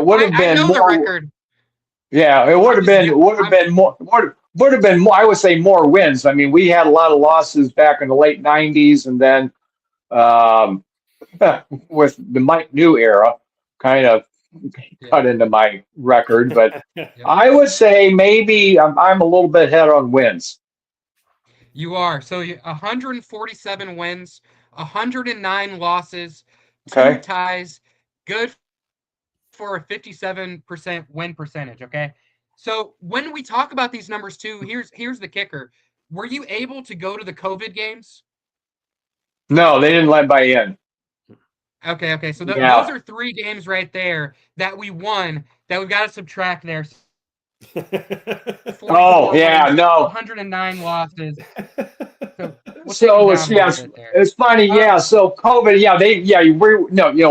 would have I been know the more. record. Yeah, it would have been more. Would have been more. I would say more wins. I mean, we had a lot of losses back in the late '90s, and then um, with the Mike New era, kind of cut into my record. But Yep. I would say maybe I'm a little bit ahead on wins. You are. So 147 wins, 109 losses, two Okay. ties, good for a 57% win percentage, okay? So when we talk about these numbers too, here's the kicker. Were you able to go to the COVID games? No, they didn't let by in. Okay. So those Yeah. are 3 games right there that we won that we've got to subtract there. 44 Oh yeah, wins, no. 109 losses. So we'll take So it it's down a little bit there. it's funny, yeah. So COVID,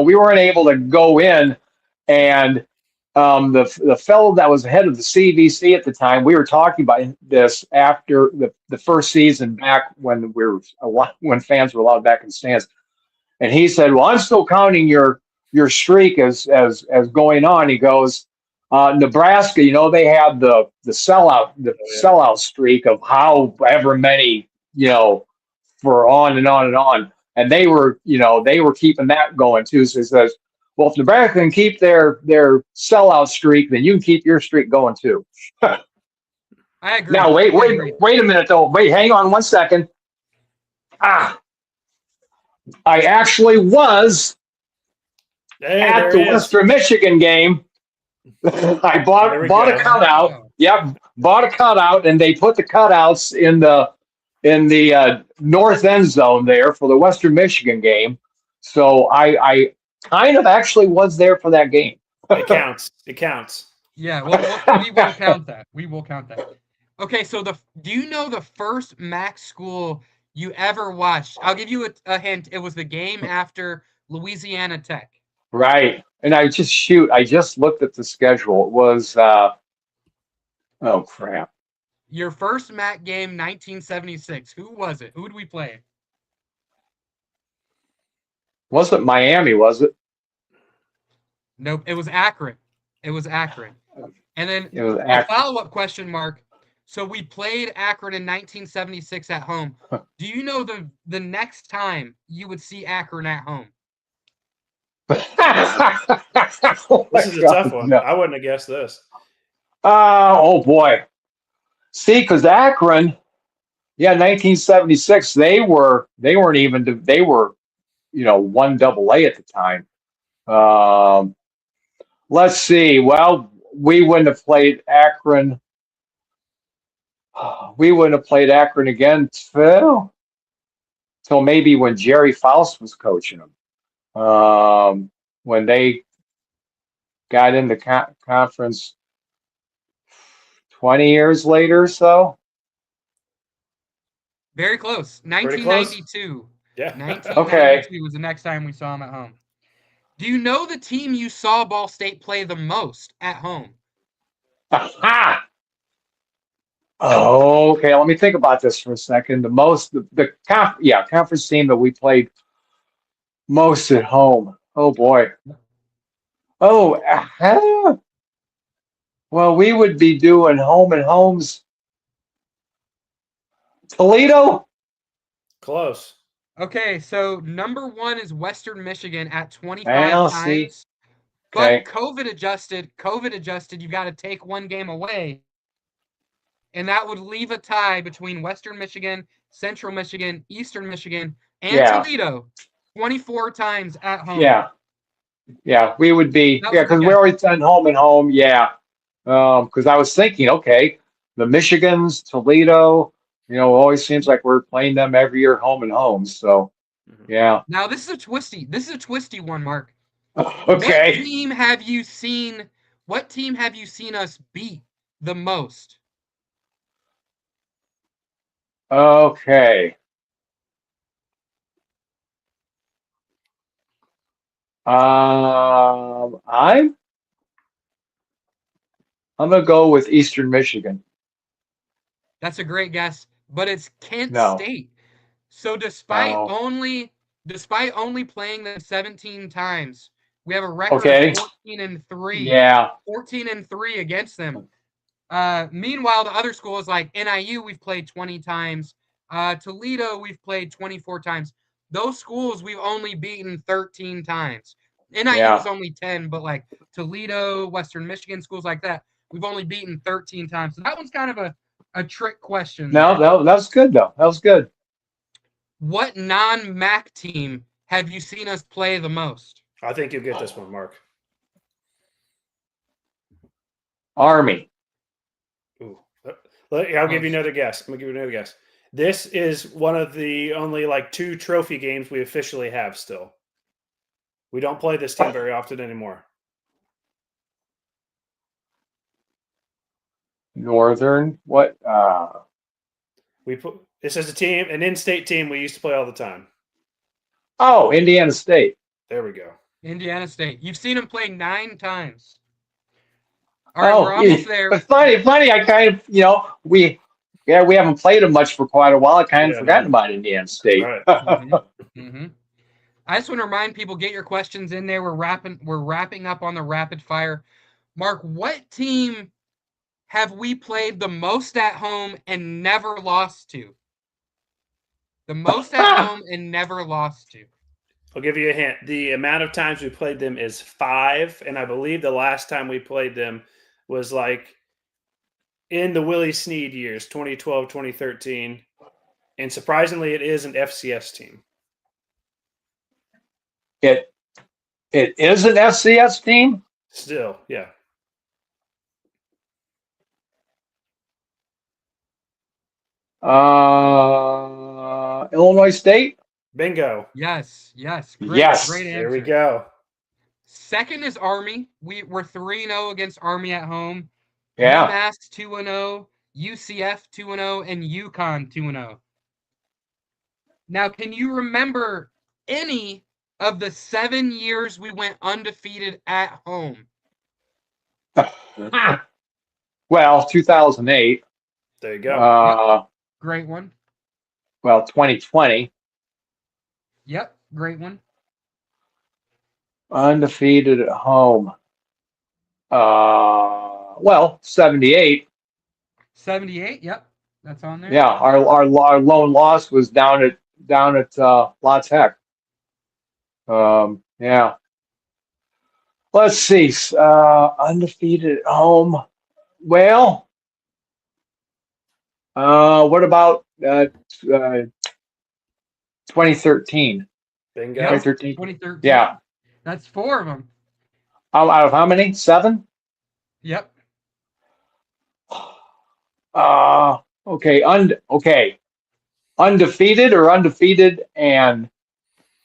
we weren't able to go in, and the fellow that was head of the CVC at the time, we were talking about this after the first season back when when fans were allowed back in the stands, and he said, "Well, I'm still counting your streak as going on." He goes, Nebraska, they had the sellout streak of however many, for on and on and on. And they were keeping that going too. So he says, well, if Nebraska can keep their sellout streak, then you can keep your streak going too. I agree. Now I agree. wait a minute though. Wait, hang on one second. I actually was at the Western Michigan game. I bought a cutout. Wow. Yep, bought a cutout, and they put the cutouts in the north end zone there for the Western Michigan game. So I kind of actually was there for that game. It counts. It counts. Yeah, well, we will count that. We will count that. Okay, so do you know the first MAC school you ever watched? I'll give you a hint. It was the game after Louisiana Tech. Right. And I just looked at the schedule. It was oh crap. Your first MAC game, 1976. Who was it? Who did we play? Wasn't Miami, was it? Nope, it was Akron. It was Akron. And then It was a follow-up question, Mark. So we played Akron in 1976 at home. Do you know the next time you would see Akron at home? This is a tough one. No. I wouldn't have guessed this. Oh boy. See, because Akron, 1976, they were 1 AA at the time. Let's see. Well, we wouldn't have played Akron. We wouldn't have played Akron again till maybe when Jerry Faust was coaching them. When they got into conference 20 years later or so. Very close. 1992. Close. Yeah. 1992 okay. was the next time we saw him at home. Do you know the team you saw Ball State play the most at home? Aha! Oh, okay. Let me think about this for a second. Conference team that we played most at home. Oh boy. Oh, well, we would be doing home and homes. Toledo? Close. Okay, so number 1 is Western Michigan at 25 times. See. But Okay. COVID adjusted, you've got to take 1 game away. And that would leave a tie between Western Michigan, Central Michigan, Eastern Michigan, and Toledo. 24 times at home. Yeah, we would be. Because we already done home and home. Yeah. Because I was thinking, okay, the Michigans, Toledo, always seems like we're playing them every year home and home. So, yeah. Now this is a twisty one, Mark. Okay. What team have you seen us beat the most? Okay. I'm gonna go with Eastern Michigan. That's a great guess, but it's Kent No. State. So despite Oh. only playing them 17 times, we have a record Okay. of 14-3. Yeah. 14-3 against them. Meanwhile, the other schools like NIU, we've played 20 times. Toledo, we've played 24 times. Those schools we've only beaten 13 times. NIU is only 10, but like Toledo, Western Michigan, schools like that, we've only beaten 13 times. So that one's kind of a trick question. No, that was good though. That was good. What non-MAC team have you seen us play the most? I think you'll get this one, Mark. Army. Ooh. I'll give you another guess. I'm going to give you another guess. This is one of the only like 2 trophy games we officially have still. We don't play this team very often anymore. Northern. What? We put this as a team, an in-state team we used to play all the time. Oh, Indiana State. There we go. Indiana State. You've seen them play 9 times. All right, we're almost there. But funny. I kind of, we haven't played them much for quite a while. I kind of forgotten about Indiana State. Right. Mm-hmm. I just want to remind people, get your questions in there. We're wrapping up on the rapid fire. Mark, what team have we played the most at home and never lost to? The most at home and never lost to. I'll give you a hint. The amount of times we played them is 5, and I believe the last time we played them was like in the Willie Snead years, 2012, 2013. And surprisingly, it is an FCS team. It is an FCS team? Still, yeah. Illinois State? Bingo. Yes. Great, Yes. Great answer. There we go. Second is Army. We're 3-0 against Army at home. Yeah. UMass 2-0, UCF 2-0, and UConn 2-0. Now, can you remember any of the 7 years we went undefeated at home? Well, 2008. There you go. Great one. Well, 2020. Yep, great one. Undefeated at home. Well, 78. 78, yep. That's on there. Yeah, our lone loss was down at La Tech. Yeah. Let's see. Undefeated at home. Well, what about 2013? Bingo. Yep, 2013. 2013. Yeah. That's 4 of them. Out of how many? 7? Yep. Okay. Okay. Undefeated or undefeated and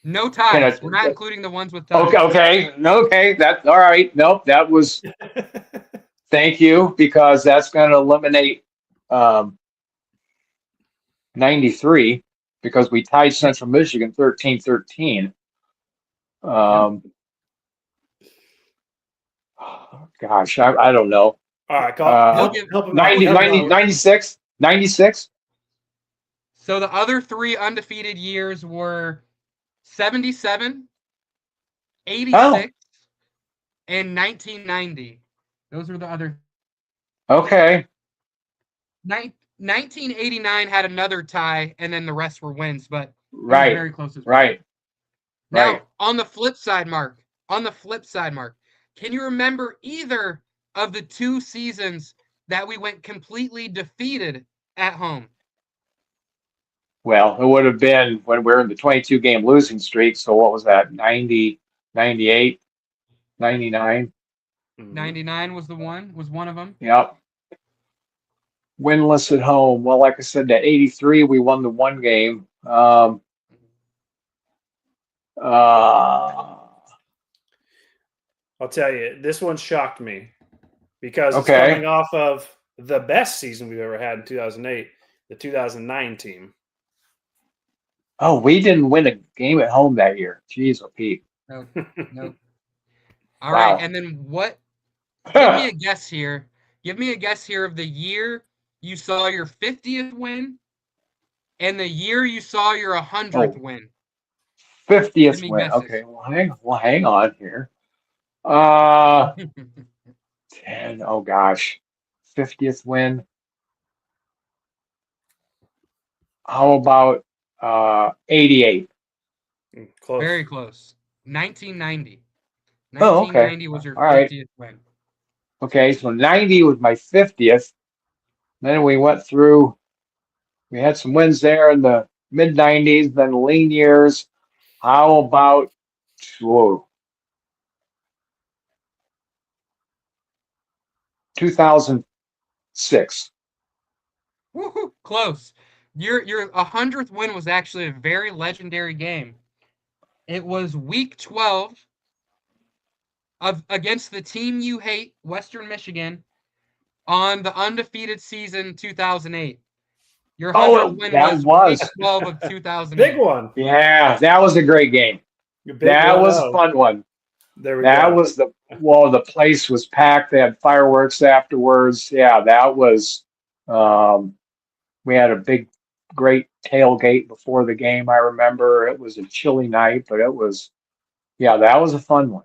No ties. We're not including the ones with ties. okay. That's all right. Nope. That was thank you, because that's going to eliminate 93, because we tied Central Michigan 13-13. Gosh, I don't know. All right, help him 90, out. 90, 96? 96? So the other 3 undefeated years were 77, 86, and 1990. Those were the other. Okay. 1989 had another tie, and then the rest were wins, but Right. very close as well. Right. Now, Right. on the flip side, Mark, can you remember either of the 2 seasons that we went completely defeated at home? Well, it would have been when we're in the 22-game losing streak. So what was that? 90, 98, 99? 99 was one of them. Yep. Winless at home. Well, like I said, that 83, we won the 1 game. I'll tell you, this one shocked me because it's coming off of the best season we've ever had in 2008, the 2009 team. Oh, we didn't win a game at home that year. Jeez, oh Pete. Nope. All right, and then what? Give me a guess here. Give me a guess here of the year you saw your 50th win, and the year you saw your 100th win. 50th Give me win. guesses. Okay, hang on here. 10. Oh gosh, 50th win. How about 88? Close. Very close. 1990. Oh, okay. 1990 was your All right. 50th win. Okay, so 90 was my 50th. Then we went through. We had some wins there in the mid 90s, then lean years. How about 2006? Woohoo, close. Your 100th win was actually a very legendary game. It was week 12 against the team you hate, Western Michigan, on the undefeated season 2008. Your 100th win That was week was. 12 of 2008. Big one. Yeah, that was a great game. Big That was a 1-0. fun one. There we That go. was the place was packed. They had fireworks afterwards. Yeah, that was, we had a great tailgate before the game. I remember it was a chilly night, but that was a fun one.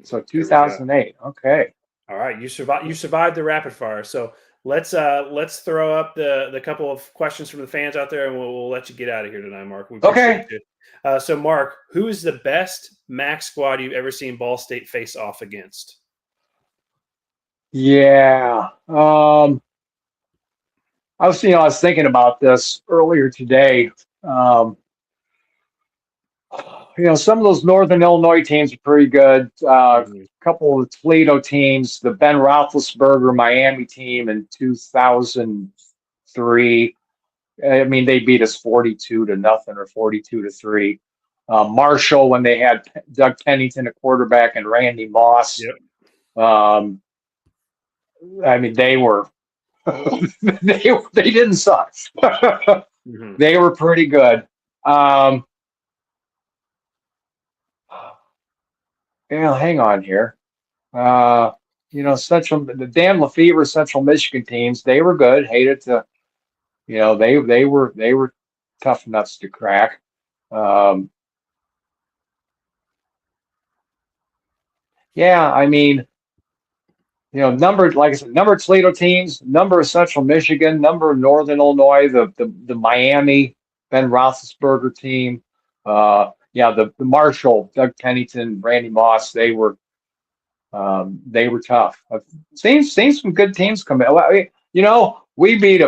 So There we go. 2008. Okay. All right, you survived the rapid fire. So let's throw up the couple of questions from the fans out there, and we'll let you get out of here tonight, Mark. We appreciate you. So Mark, who is the best MAC squad you've ever seen Ball State face off against? Yeah. I was thinking about this earlier today. Some of those Northern Illinois teams are pretty good. A couple of the Toledo teams, the Ben Roethlisberger Miami team in 2003. I mean, they beat us 42-0 or 42-3. Marshall, when they had Doug Pennington at quarterback and Randy Moss. Yep. I mean, they were they didn't suck. They were pretty good. Hang on here. The Dan Lefevre Central Michigan teams, they were good. Hated to, they were tough nuts to crack. I mean, number of Toledo teams, number of Central Michigan, number of Northern Illinois, the Miami Ben Roethlisberger team. The Marshall, Doug Pennington, Randy Moss, they were tough. I've seen some good teams come in. We beat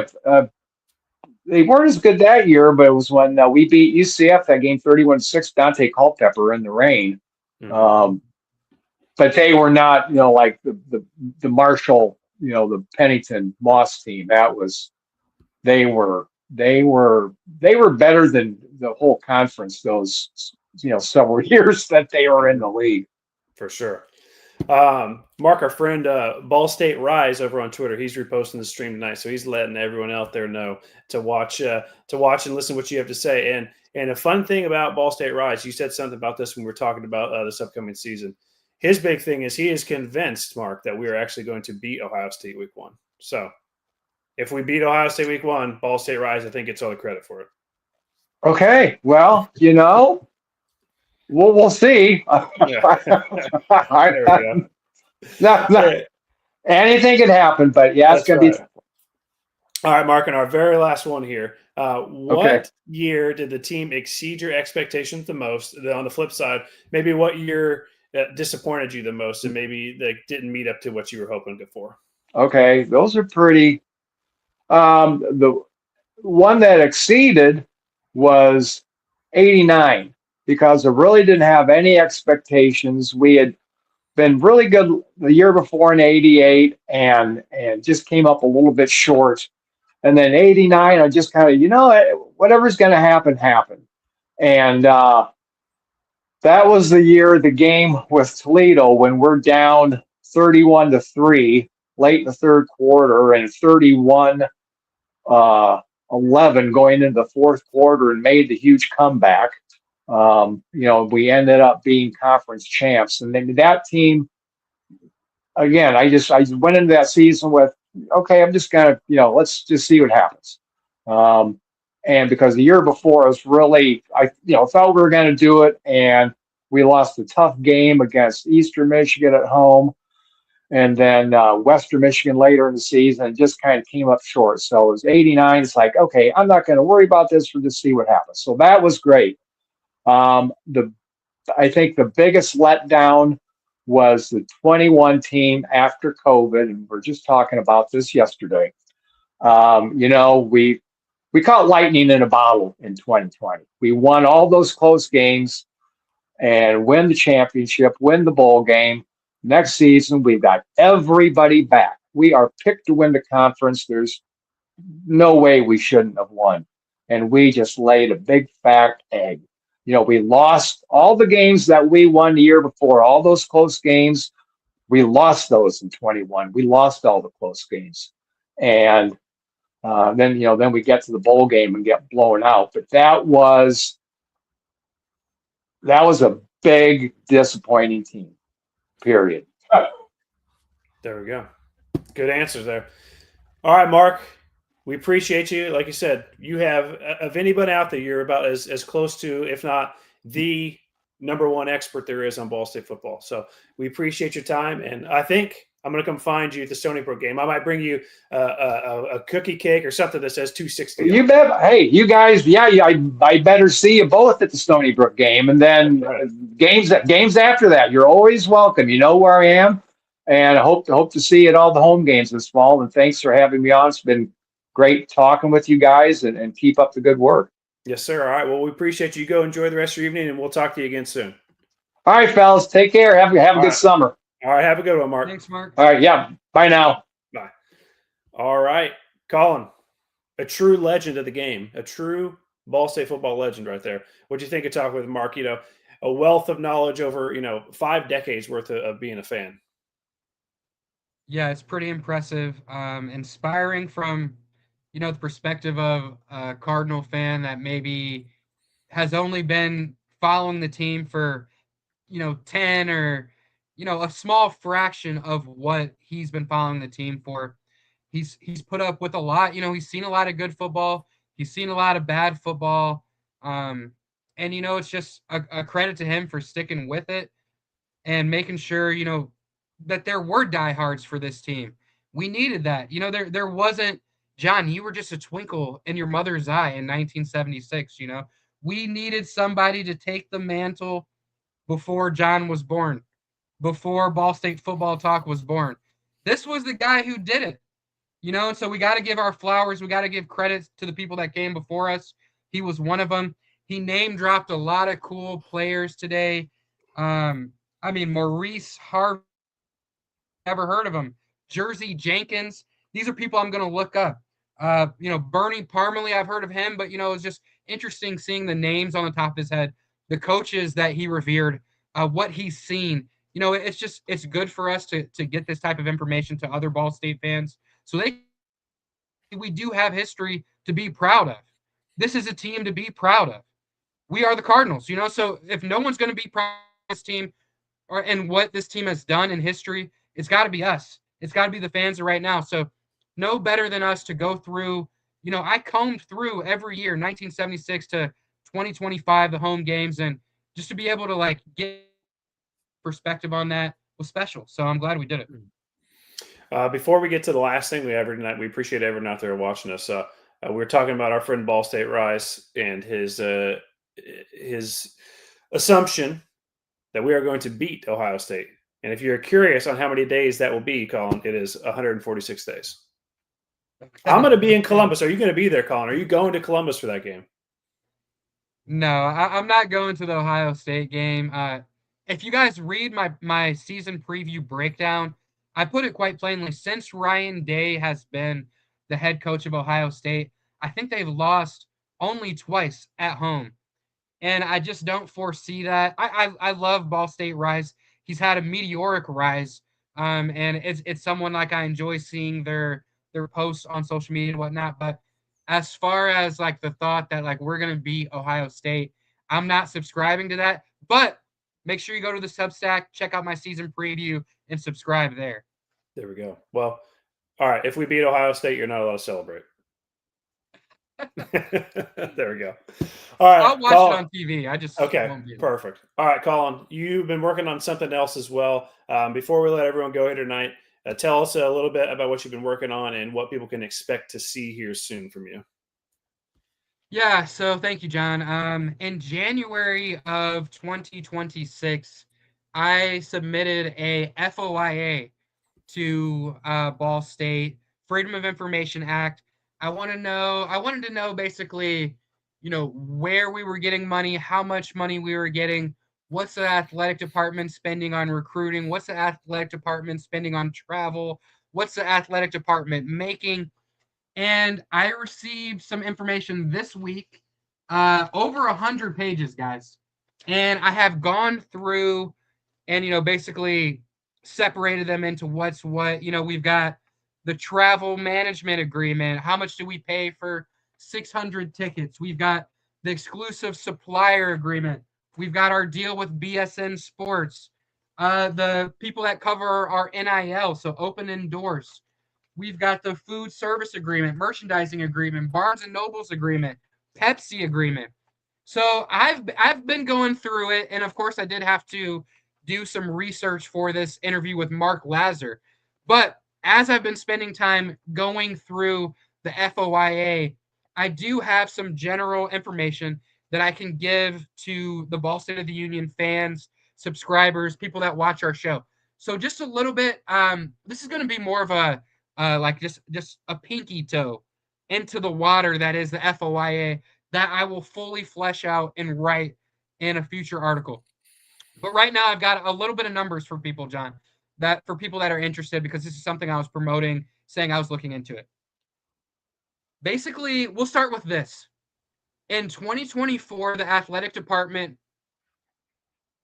they weren't as good that year, but it was when we beat UCF that game 31-6, Dante Culpepper in the rain. But they were not, like the Marshall, the Pennington Moss team. They were better than the whole conference those several years that they were in the league. For sure. Mark, our friend Ball State Rise over on Twitter, he's reposting the stream tonight, so he's letting everyone out there know to watch and listen to what you have to say. And a fun thing about Ball State Rise, you said something about this when we were talking about this upcoming season. His big thing is he is convinced, Mark, that we are actually going to beat Ohio State week 1. So if we beat Ohio State week 1, Ball State Rise, I think gets all the credit for it. Okay. Well, we'll see. There we go. Anything could happen, but yeah, it's going to be. All right, Mark, and our very last one here. What year did the team exceed your expectations the most? On the flip side, maybe what year disappointed you the most and maybe they didn't meet up to what you were hoping for? Okay, those are pretty. The one that exceeded was 89 because I really didn't have any expectations. We had been really good the year before in 88 and just came up a little bit short. And then 89, I just kind of, whatever's going to happen, happened. And that was the year, the game with Toledo when we're down 31-3 late in the third quarter and 31-11 going into the fourth quarter and made the huge comeback. We ended up being conference champs. And then that team, again, I went into that season with okay, I'm just gonna, let's just see what happens. Um, and because the year before I was really, thought we were going to do it, and we lost a tough game against Eastern Michigan at home, and then Western Michigan later in the season, and just kind of came up short. So it was 89. It's like, okay, I'm not going to worry about this. We'll just see what happens. So that was great. The I think the biggest letdown was the 21 team after COVID, and we're just talking about this yesterday. We caught lightning in a bottle in 2020. We won all those close games and win the championship, win the bowl game. Next season, we've got everybody back. We are picked to win the conference. There's no way we shouldn't have won. And we just laid a big fat egg. We lost all the games that we won the year before, all those close games. We lost those in 21. We lost all the close games. And then we get to the bowl game and get blown out. But that was a big disappointing team. Period. There we go. Good answers there. All right, Mark. We appreciate you. Like you said, you have, of anybody out there, you're about as close to, if not the number one expert there is on Ball State football. So we appreciate your time. And I think I'm going to come find you at the Stony Brook game. I might bring you a cookie cake or something that says 260. You bet. Hey, you guys, I better see you both at the Stony Brook game. And then games after that, you're always welcome. You know where I am. And I hope to see you at all the home games this fall. And thanks for having me on. It's been great talking with you guys, and keep up the good work. Yes, sir. All right. Well, we appreciate you. Go enjoy the rest of your evening, and we'll talk to you again soon. All right, fellas. Take care. Have a good summer. All right. Have a good one, Mark. Thanks, Mark. All right. Yeah. Bye now. Bye. All right. Colin, a true legend of the game, a true Ball State football legend right there. What'd you think of talking with Mark? A wealth of knowledge over, 5 decades worth of being a fan. Yeah, it's pretty impressive. Inspiring from the perspective of a Cardinal fan that maybe has only been following the team for, 10 or, a small fraction of what he's been following the team for. He's put up with a lot. He's seen a lot of good football. He's seen a lot of bad football. And, it's just a credit to him for sticking with it and making sure, that there were diehards for this team. We needed that. There wasn't, John, you were just a twinkle in your mother's eye in 1976. We needed somebody to take the mantle before John was born, before Ball State Football Talk was born. This was the guy who did it, and so we got to give our flowers. We got to give credit to the people that came before us. He was one of them. He name dropped a lot of cool players today. Maurice Harvey, never heard of him. Jersey Jenkins. These are people I'm going to look up. Bernie Parmalee, I've heard of him, but, it's just interesting seeing the names on the top of his head, the coaches that he revered, what he's seen. It's good for us to get this type of information to other Ball State fans. So we do have history to be proud of. This is a team to be proud of. We are the Cardinals, so if no one's going to be proud of this team and what this team has done in history, it's got to be us. It's got to be the fans right now. So no better than us to go through, I combed through every year, 1976 to 2025, the home games, and just to be able to get perspective on that was special. So I'm glad we did it. Before we get to the last thing we have tonight, we appreciate everyone out there watching us. We're talking about our friend Ball State Rise and his assumption that we are going to beat Ohio State. And if you're curious on how many days that will be, Colin, it is 146 days. I'm going to be in Columbus. Are you going to be there, Colin? Are you going to Columbus for that game? No, I'm not going to the Ohio State game. If you guys read my season preview breakdown, I put it quite plainly. Since Ryan Day has been the head coach of Ohio State, I think they've lost only twice at home. And I just don't foresee that. I love Ball State Rise. He's had a meteoric rise. And it's someone I enjoy seeing their posts on social media and whatnot. But as far as the thought that we're going to beat Ohio State, I'm not subscribing to that. But make sure you go to the Substack, check out my season preview, and subscribe there. There we go. Well, All right. If we beat Ohio State, you're not allowed to celebrate. There we go. All right. I'll watch it on TV. I just Okay, won't be there. perfect. All right, Colin, you've been working on something else as well. Before we let everyone go here tonight, tell us a little bit about what you've been working on and what people can expect to see here soon from you. Yeah, so thank you, John. In January of 2026, I submitted a FOIA to Ball State, Freedom of Information Act. I wanted to know basically, where we were getting money, how much money we were getting, what's the athletic department spending on recruiting, what's the athletic department spending on travel, what's the athletic department making. And I received some information this week, over 100 pages, guys. And I have gone through and basically separated them into what's what. We've got the travel management agreement. How much do we pay for 600 tickets? We've got the exclusive supplier agreement. We've got our deal with BSN Sports. The people that cover our NIL, so open indoors. We've got the food service agreement, merchandising agreement, Barnes and Nobles agreement, Pepsi agreement. So I've been going through it, and of course I did have to do some research for this interview with Mark Lazzer. But as I've been spending time going through the FOIA, I do have some general information that I can give to the Ball State of the Union fans, subscribers, people that watch our show. So just a little bit. This is going to be more of a like just a pinky toe into the water that is the FOIA that I will fully flesh out and write in a future article. But right now I've got a little bit of numbers for people, John, that for people that are interested, because this is something I was promoting, saying I was looking into it. Basically, we'll start with this. In 2024, the athletic department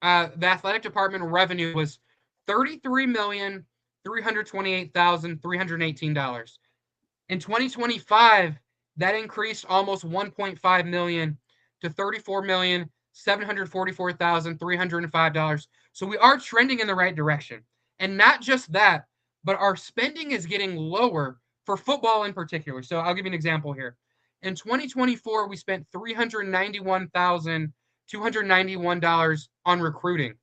revenue was $33,328,318. In 2025, that increased almost 1.5 million to $34,744,305. So we are trending in the right direction. And not just that, but our spending is getting lower for football in particular. So I'll give you an example here. In 2024, we spent $391,291 on recruiting.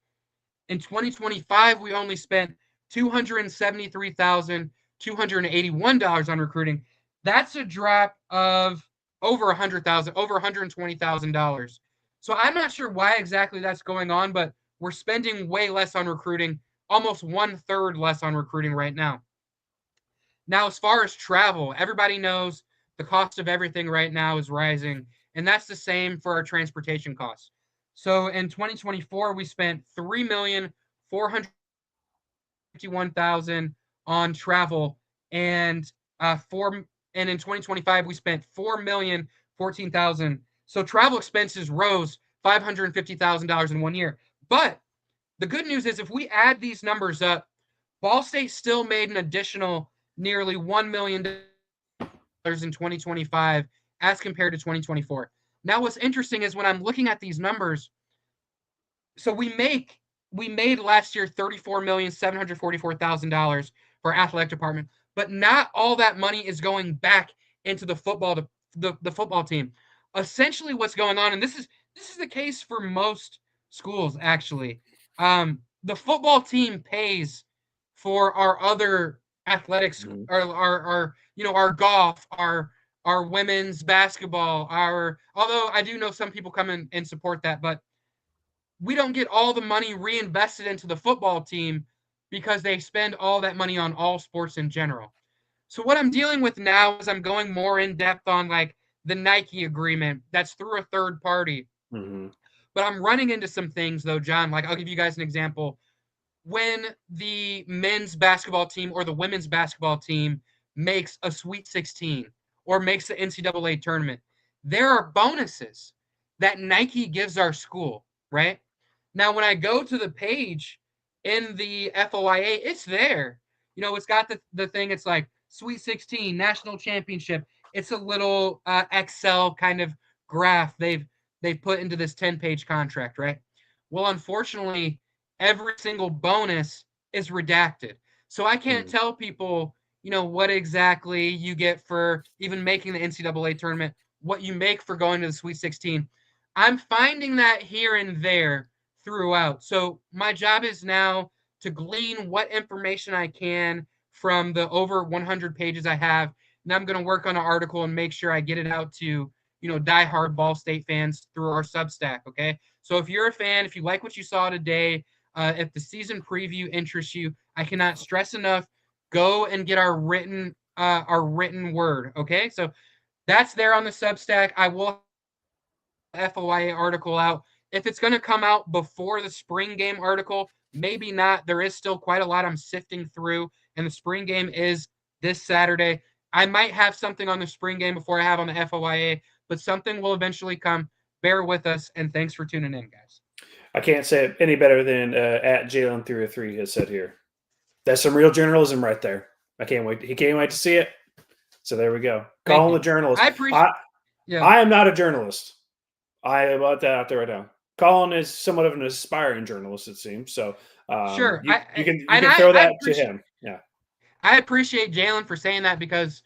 In 2025, we only spent $273,281 on recruiting. That's a drop of over $100,000, over $120,000. So I'm not sure why exactly that's going on, but we're spending way less on recruiting, almost 1/3 less on recruiting right now. Now, as far as travel, everybody knows the cost of everything right now is rising, and that's the same for our transportation costs. So in 2024, we spent $3,451,000 on travel, and in 2025 we spent $4,014,000. So travel expenses rose $550,000 in 1 year. But the good news is, if we add these numbers up, Ball State still made an additional nearly $1 million in 2025 as compared to 2024. Now, what's interesting is when I'm looking at these numbers, so we made last year $34,744,000 for our athletic department, but not all that money is going back into the football team. Essentially, what's going on, and this is the case for most schools actually. The football team pays for our other athletics, our golf, our women's basketball, although I do know some people come in and support that, but we don't get all the money reinvested into the football team because they spend all that money on all sports in general. So what I'm dealing with now is I'm going more in depth on like the Nike agreement that's through a third party. Mm-hmm. But I'm running into some things though, John. Like, I'll give you guys an example. When the men's basketball team or the women's basketball team makes a Sweet 16 or makes the NCAA tournament, there are bonuses that Nike gives our school, right? Now, when I go to the page in the FOIA, it's there. It's got the thing. It's like Sweet 16, National Championship. It's a little Excel kind of graph they've put into this 10-page contract, right? Well, unfortunately, every single bonus is redacted. So I can't tell people, what exactly you get for even making the NCAA tournament, what you make for going to the Sweet 16. I'm finding that here and there throughout. So my job is now to glean what information I can from the over 100 pages I have. And I'm going to work on an article and make sure I get it out to, diehard Ball State fans through our Substack. Okay. So if you're a fan, if you like what you saw today, if the season preview interests you, I cannot stress enough, go and get our written word. Okay. So that's there on the Substack. I will FOIA article out. If it's going to come out before the spring game article, maybe not. There is still quite a lot I'm sifting through, and the spring game is this Saturday. I might have something on the spring game before I have on the FOIA, but something will eventually come. Bear with us, and thanks for tuning in, guys. I can't say it any better than at Jalen303 has said here. That's some real journalism right there. I can't wait. He can't wait to see it. So there we go. Call him a journalist. I appreciate. I am not a journalist. I am about that out there right now. Colin is somewhat of an aspiring journalist, it seems. So sure, you can throw that to him. Yeah, I appreciate Jalen for saying that because,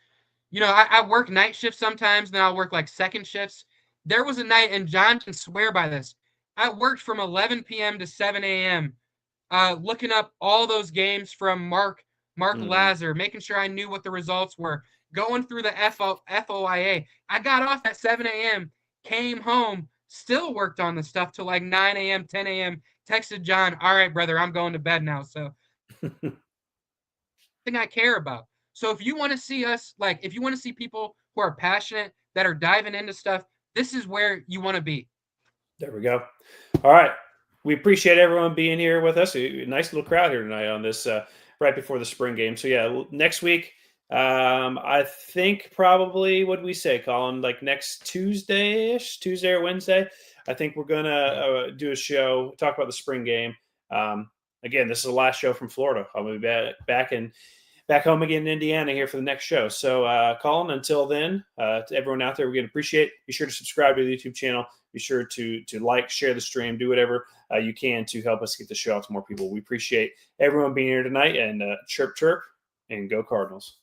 I work night shifts sometimes, then I'll work like second shifts. There was a night, and John can swear by this. I worked from 11 p.m. to 7 a.m. Looking up all those games from Mark Lazzer, making sure I knew what the results were, going through the FOIA. I got off at 7 a.m., came home, still worked on the stuff till like 9 a.m., 10 a.m., texted John, all right, brother, I'm going to bed now. So thing I care about. So if you want to see us, if you want to see people who are passionate, that are diving into stuff, this is where you want to be. There we go. All right. We appreciate everyone being here with us. A nice little crowd here tonight on this right before the spring game. So yeah, next week, I think probably, what did we say, Colin? Like next Tuesday-ish, Tuesday or Wednesday. I think we're going to do a show, talk about the spring game. Again, this is the last show from Florida. I'll be back home again in Indiana here for the next show. So, Colin, until then, to everyone out there, we're going to appreciate. Be sure to subscribe to the YouTube channel. Be sure to like, share the stream, do whatever you can to help us get the show out to more people. We appreciate everyone being here tonight, and chirp, chirp, and go Cardinals.